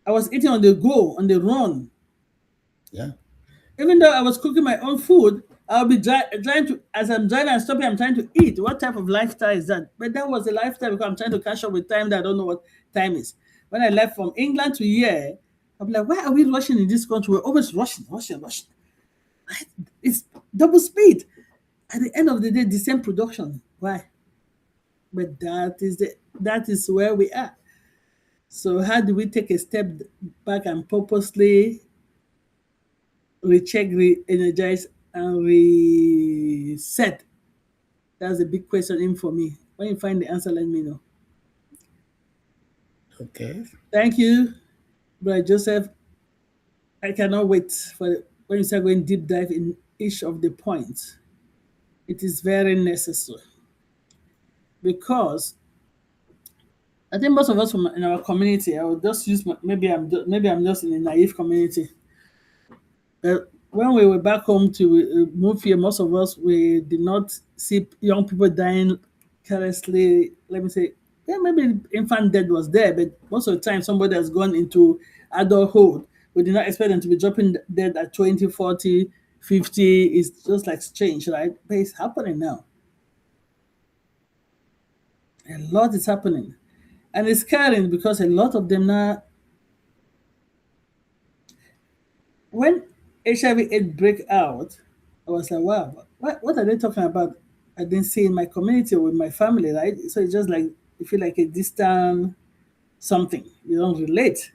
I was eating on the go, on the run.
Yeah.
Even though I was cooking my own food, I'll be trying to, as I'm driving and stopping, I'm trying to eat. What type of lifestyle is that? But that was a lifestyle because I'm trying to catch up with time that I don't know what time is. When I left from England to here, I'm like, why are we rushing in this country? We're always rushing. It's double speed. At the end of the day, the same production. Why? But that is where we are. So how do we take a step back and purposely recheck, re-energize, and reset? That's a big question in for me. When you find the answer, let me know.
Okay.
Thank you, Brother Joseph. I cannot wait for when you start going deep dive in each of the points. It is very necessary because I think most of us in our community, I will just use maybe I'm just in a naive community. When we were back home to move here, most of us we did not see young people dying carelessly. Let me say, yeah, maybe infant death was there, but most of the time somebody has gone into adulthood. We did not expect them to be dropping dead at 20, 40, 50. It's just like strange, right? But it's happening now. A lot is happening. And it's scaring because a lot of them now, when HIV/AIDS break out, I was like, wow, what are they talking about? I didn't see in my community or with my family, right? So it's just like, you feel like a distant something. You don't relate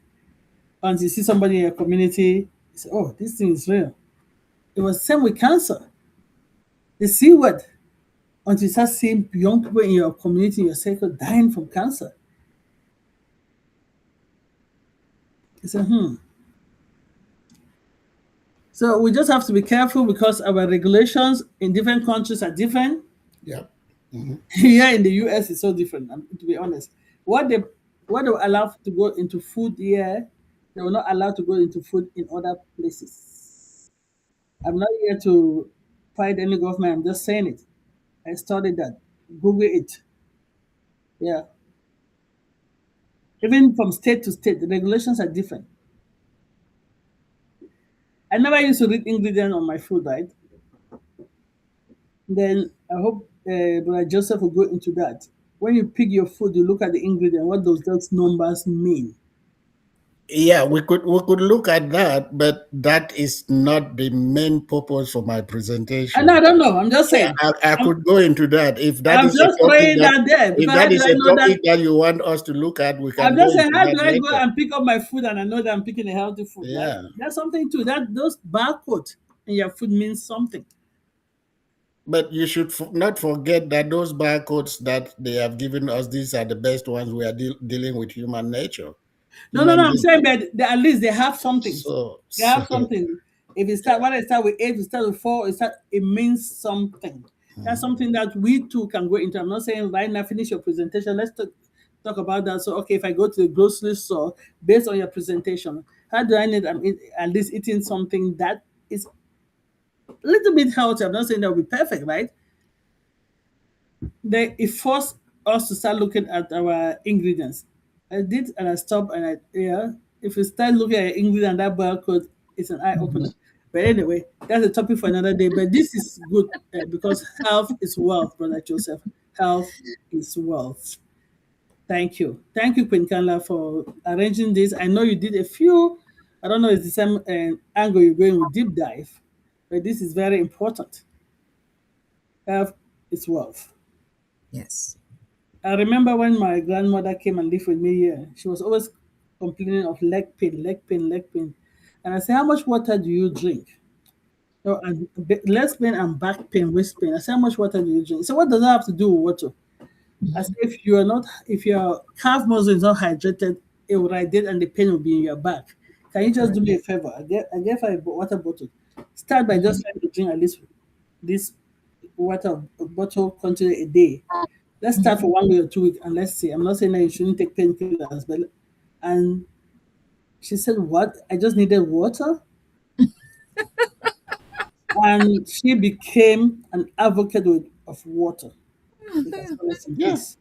until you see somebody in your community. You say, "Oh, this thing is real." It was same with cancer. The C word. Until you start seeing young people in your community, in your circle, dying from cancer. You say, hmm. So we just have to be careful because our regulations in different countries are different.
Yeah. Mhm.
Here in the US is so different, to be honest. What they what they will allow to go into food here, they will not allow to go into food in other places. I'm not here to fight any government, I'm just saying it. I studied that. Google it. Yeah. Even from state to state, the regulations are different. I never used to read ingredient on my food, right? Then I hope Brother Joseph will go into that. When you pick your food, you look at the ingredient. What does those numbers mean?
Yeah, we could look at that, but that is not the main purpose for my
And I
presentation.
don't know. I'm just
Yeah,
saying.
I
I'm,
could go into that if that
I'm
is a
just
topic
throwing
that
that there
if
because how
that
do
is
I
a
know that?
topic that you want us to look at, we
I'm
can go
just saying,
into
how
that
do I go
later.
and pick up my food and I know that I'm picking a healthy food, right?
Yeah.
That's something too. That those barcode in your food means something.
But you should not forget that those barcodes that they have given us, these are the best ones. We are dealing with human nature,
No, no, no.
human
I'm
being.
saying that at least they have something. They
So
have something. If it start when it start with eight, it start with four, it means something. That's something that we too can go into. I'm not saying right now finish your presentation. Let's talk about that. So okay, if I go to the grocery store based on your presentation, how do I need at least eating something that is a little bit healthy? I'm not saying that will be perfect, right? It forced us to start looking at our ingredients. I did and I stopped and if you start looking at ingredient that barcode, it's an eye opener. But anyway, that's a topic for another day. But this is good because health is wealth, Brother Joseph. Health is wealth. Thank you, Queen Kanla, for arranging this. I know you did a few. I don't know if it's the same angle you're going with deep dive, but this is very important. Health is wealth.
Yes.
I remember when my grandmother came and lived with me here, she was always complaining of leg pain, leg pain, leg pain. And I said, how much water do you drink? No, and leg pain and back pain, waist pain. I said, how much water do you drink? So what does that have to do with water? I said, if your calf muscle is not hydrated, it will radiate and the pain will be in your back. Can you just do me a favor? I gave her a water bottle. Start by just trying to drink at least this water bottle container a day. Let's start for 1 week or 2 weeks and let's see. I'm not saying that you shouldn't take painkillers, but and she said, "What? I just needed water," and she became an advocate of water. Because rest in
yeah,
peace.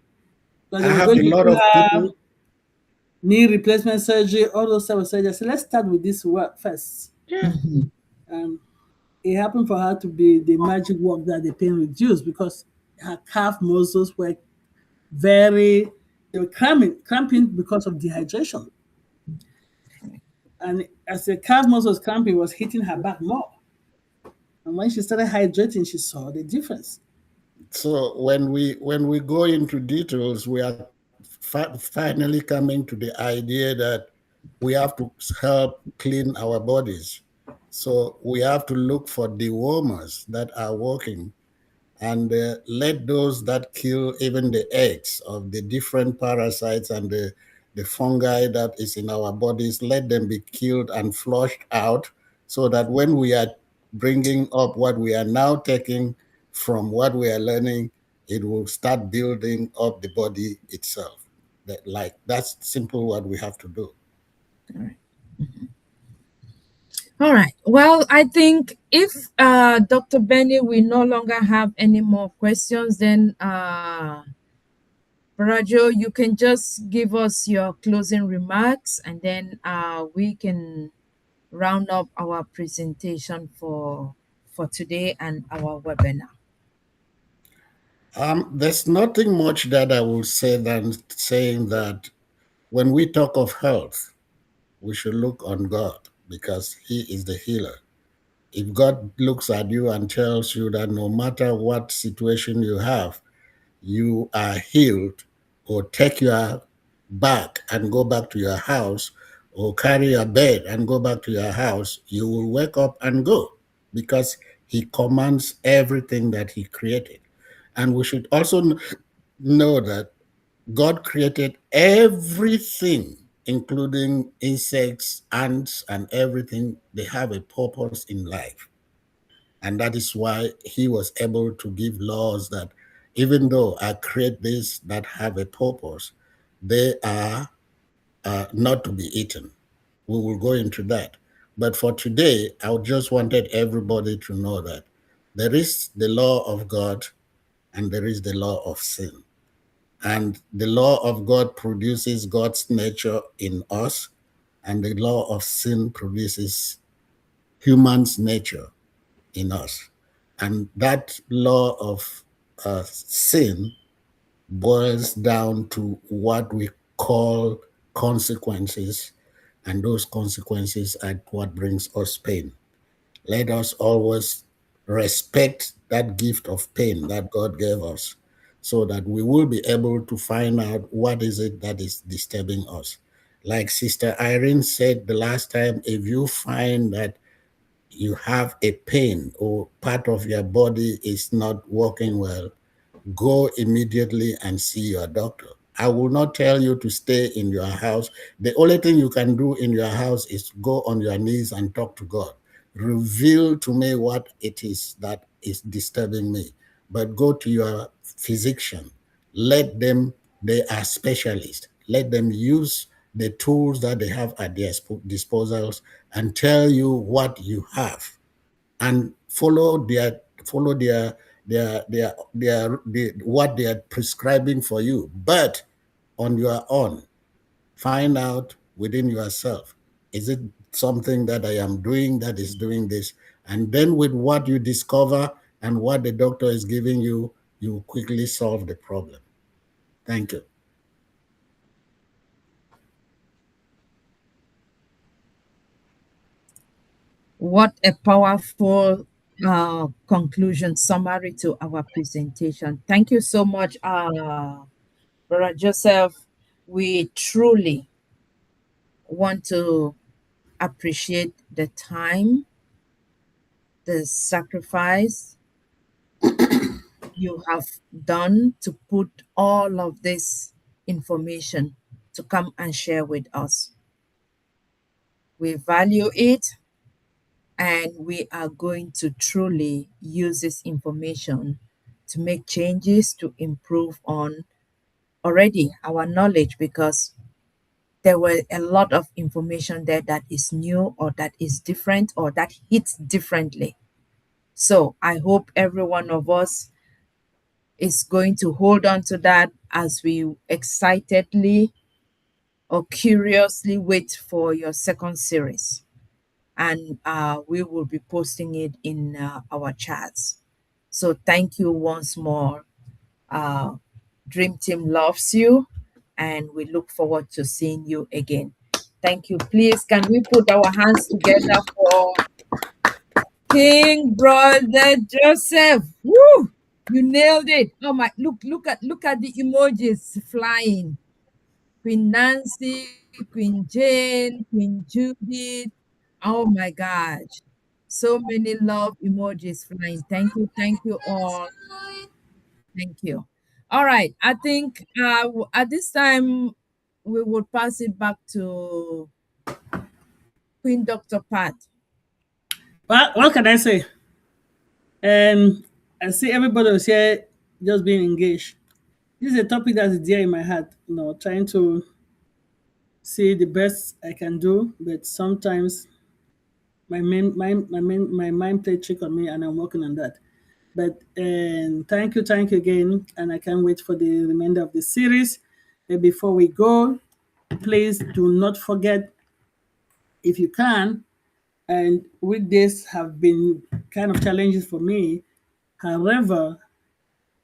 Because
I
they were
have
going
a
to
lot
do
of
her
people.
knee replacement surgery, all those type of surgery. So let's start with this work first.
Yeah.
And it happened for her to be the magic work that the pain reduced because her calf muscles were very they were cramping because of dehydration. And as the calf muscle was cramping, it was hitting her back more. And when she started hydrating, she saw the difference.
So when we go into details, we are finally coming to the idea that we have to help clean our bodies. So we have to look for dewormers that are working and let those that kill even the eggs of the different parasites and the fungi that is in our bodies, let them be killed and flushed out so that when we are bringing up what we are now taking from what we are learning, it will start building up the body itself. That's simple what we have to do.
All right. All right. Well, I think if Dr. Benny we no longer have any more questions, then Rajo, you can just give us your closing remarks and then we can round up our presentation for today and our webinar.
There's nothing much that I will say than saying that when we talk of health, we should look on God because He is the healer. If God looks at you and tells you that no matter what situation you have, you are healed, or take your back and go back to your house, or carry your bed and go back to your house, you will wake up and go, because he commands everything that he created. And we should also know that God created everything, including insects, ants, and everything. They have a purpose in life. And that is why he was able to give laws that, even though I create this that have a purpose, they are not to be eaten. We will go into that. But for today, I just wanted everybody to know that there is the law of God and there is the law of sin. And the law of God produces God's nature in us, and the law of sin produces human's nature in us. And that law of sin boils down to what we call consequences, and those consequences are what brings us pain. Let us always respect that gift of pain that God gave us, so that we will be able to find out what is it that is disturbing us. Like Sister Irene said the last time, if you find that you have a pain or part of your body is not working well, go immediately and see your doctor. I will not tell you to stay in your house. The only thing you can do in your house is go on your knees and talk to God. Reveal to me what it is that is disturbing me. But go to your physician. Let them, they are specialists. Let them use the tools that they have at their disposals and tell you what you have, and follow what they are prescribing for you. But on your own, find out within yourself, is it something that I am doing that is doing this? And then with what you discover and what the doctor is giving you, you quickly solve the problem. Thank you.
What a powerful conclusion summary to our presentation. Thank you so much, Brother Joseph. We truly want to appreciate the time, the sacrifice you have done to put all of this information to come and share with us. We value it, and we are going to truly use this information to make changes to improve on already our knowledge, because there were a lot of information there that is new or that is different or that hits differently. So I hope every one of us is going to hold on to that as we excitedly or curiously wait for your second series. And we will be posting it in our chats. So thank you once more. Dream Team loves you, and we look forward to seeing you again. Thank you. Please, can we put our hands together for King Brother Joseph? Woo! You nailed it. Oh my! Look at the emojis flying. Queen Nancy, Queen Jane, Queen Judith. Oh my gosh. So many love emojis flying. Thank you all. Thank you. All right. I think at this time we will pass it back to Queen Dr. Pat.
What can I say? I see everybody was here just being engaged. This is a topic that is dear in my heart. Trying to see the best I can do, but sometimes my mind play trick on me, and I'm working on that. But thank you again, and I can't wait for the remainder of the series. Before we go, please do not forget, if you can, and weekdays have been kind of challenges for me. However,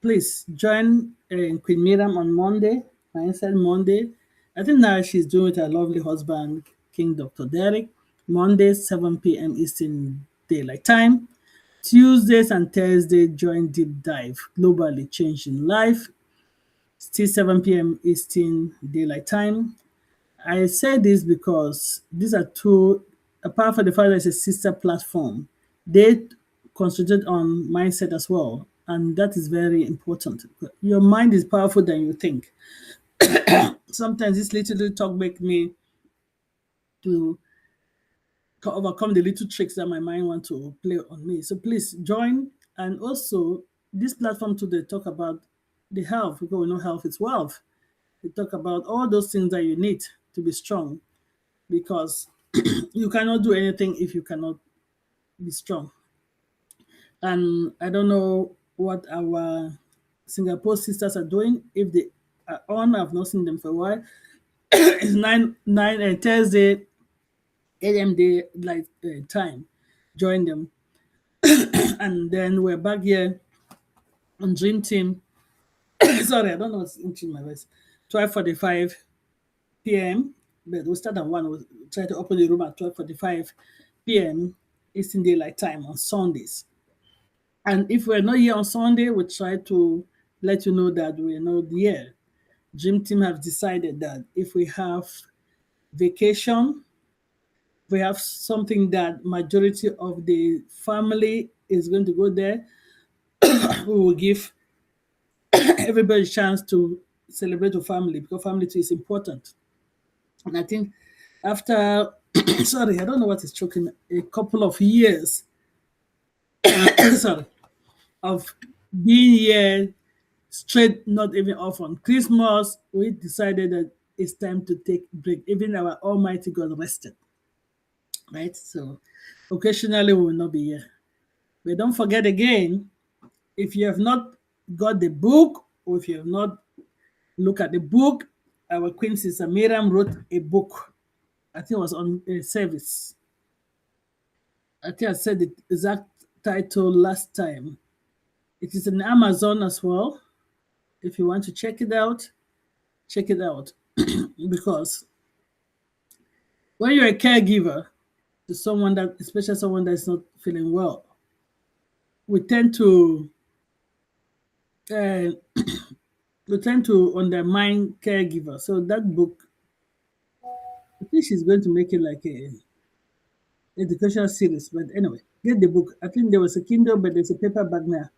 please join Queen Miriam on Monday, Mindset Monday. I think now she's doing with her lovely husband, King Dr. Derek. Monday, 7 p.m. Eastern Daylight Time. Tuesdays and Thursdays, join Deep Dive, Globally Changing Life. still 7 p.m. Eastern Daylight Time. I say this because these are two, apart from the fact that it's a sister platform, they concentrate on mindset as well. And that is very important. Your mind is powerful than you think. Sometimes this little talk make me to overcome the little tricks that my mind want to play on me. So please join. And also, this platform today talk about the health, because we know health is wealth. We talk about all those things that you need to be strong, because you cannot do anything if you cannot be strong. And I don't know what our Singapore sisters are doing. If they are on, I've not seen them for a while. It's nine Thursday 8 a.m. day like time. Join them, and then we're back here on Dream Team. Sorry, I don't know what's in my voice. 12:45 p.m. But we start at 1. We'll try to open the room at 12:45 p.m. Eastern Daylight Time on Sundays. And if we're not here on Sunday, we try to let you know that we're not here. Dream Team have decided that if we have vacation, we have something that majority of the family is going to go there, we will give everybody a chance to celebrate with family, because family too is important. And I think after, sorry, I don't know what is choking, a couple of years, sorry, of being here straight, not even off on Christmas, we decided that it's time to take a break. Even our Almighty God rested, right? So occasionally we will not be here. But don't forget again, if you have not got the book, or if you have not looked at the book, our Queen Sister Miriam wrote a book. I think it was on a service. I think I said the exact title last time. It is on Amazon as well. If you want to check it out, check it out. Because when you're a caregiver to someone that, especially someone that's not feeling well, we tend to uh, undermine caregiver. So that book, I think she's going to make it like a educational series. But anyway, get the book. I think there was a Kindle, but there's a paperback now.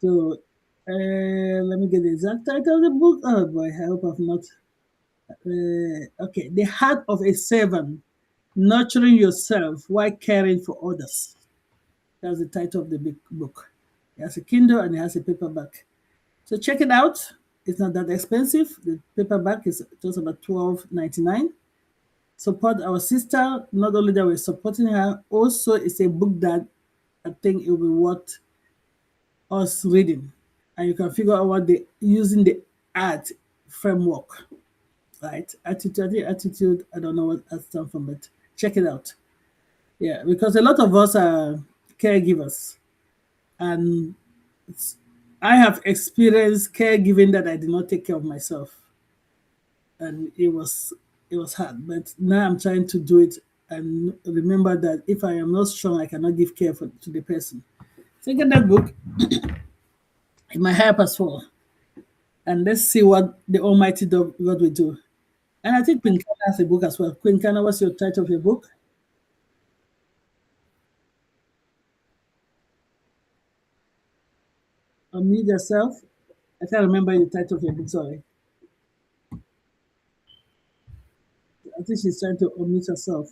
So let me get the exact title of the book. Oh boy, I hope I've not. Okay, The Heart of a Servant: Nurturing Yourself While Caring for Others. That's the title of the big book. It has a Kindle and it has a paperback. So check it out. It's not that expensive. The paperback is just about $12.99. Support our sister. Not only that we're supporting her, also it's a book that I think it will be worth us reading. And you can figure out what they using the art framework. Right? Attitude, I don't know what that stands for, but check it out. Yeah, because a lot of us are caregivers. And I have experienced caregiving that I did not take care of myself. And it was hard. But now I'm trying to do it and remember that if I am not strong, I cannot give care to the person. So get that book. It might help us all. And let's see what the Almighty God will do. And I think Queen Kana has a book as well. Queen Kana, what's your title of your book? Unmute yourself. I can't remember the title of your book, sorry. I think she's trying to unmute herself.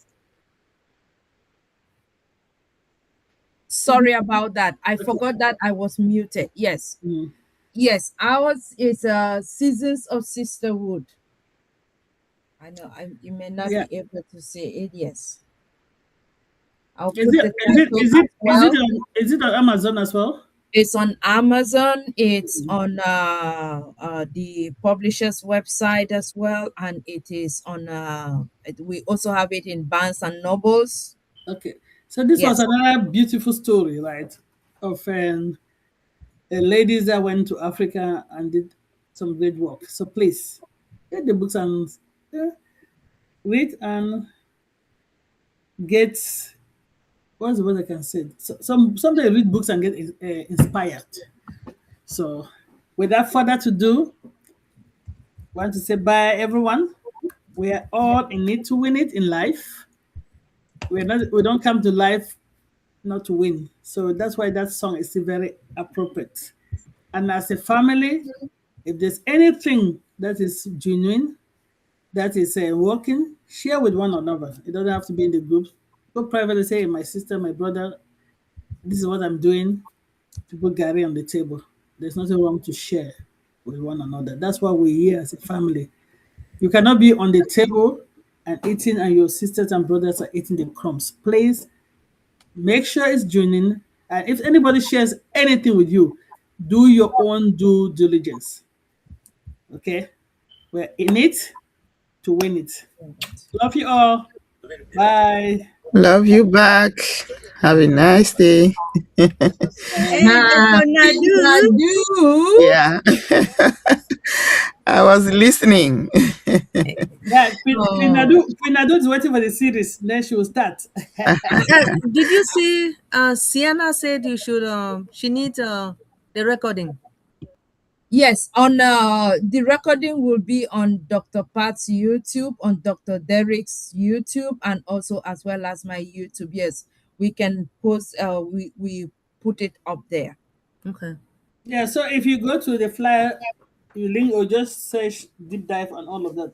Sorry about that. I forgot that I was muted. Yes. Yes, ours is Seasons of Sisterhood. I know you may not be able to see it. Yes. I'll put the title
is it on Amazon as well?
It's on Amazon. It's on the publisher's website as well, and it is on. We also have it in Barnes and Nobles.
Okay, so this was another beautiful story, right, of ladies that went to Africa and did some great work. So please get the books and read and get. What's the I can say? So, sometimes read books and get inspired. So Without further to do, I want to say bye, everyone. We are all in it to win it in life. We don't come to life not to win. So that's why that song is still very appropriate. And as a family, if there's anything that is genuine, that is working, share with one another. It doesn't have to be in the group. Go privately say, my sister, my brother, this is what I'm doing to put Gary on the table. There's nothing wrong to share with one another. That's why we're here as a family. You cannot be on the table and eating, and your sisters and brothers are eating the crumbs. Please make sure it's genuine. And if anybody shares anything with you, do your own due diligence. Okay? We're in it to win it. Love you all. Bye.
Love you back. Have a nice day.
Hey,
Happy
Nadu.
Nadu.
Yeah. I was listening.
Yeah, Queen Nadu is waiting for the series. Then she will start.
Did you see Sienna said you should she needs the recording?
Yes, on the recording will be on Dr. Pat's YouTube, on Dr. Derek's YouTube, and also as well as my YouTube. Yes, we can post. We put it up there.
Okay.
Yeah, so if you go to the flyer, you link or just search deep dive and all of that.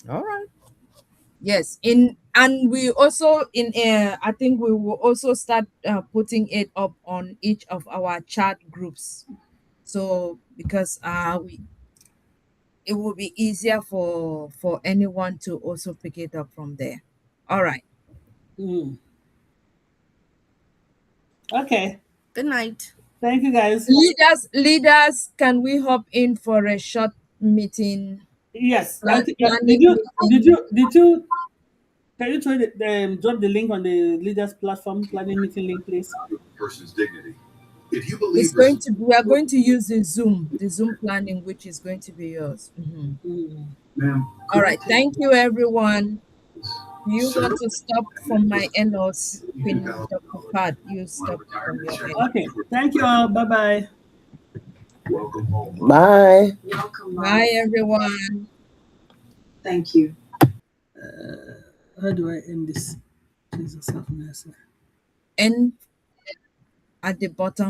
All right. Yes, and we also I think we will also start putting it up on each of our chat groups. So because it will be easier for anyone to also pick it up from there. All right.
Mm. Okay.
Good night.
Thank you, guys.
Leaders, can we hop in for a short meeting?
Yes.
Planning
Did you
meeting.
can you drop the link on the leaders platform planning meeting link, please?
Person's dignity. If you
It's
believe
going to we are going to use the Zoom planning, which is going to be yours.
ma'am,
All right. Thank you, everyone. You want to stop from my end or Queen Dr. Pat? You stop from your end.
Okay. Thank you all. Bye bye.
welcome home.
Bye.
Bye, everyone.
Thank you.
How do I end this? Jesus have mercy.
And at the bottom.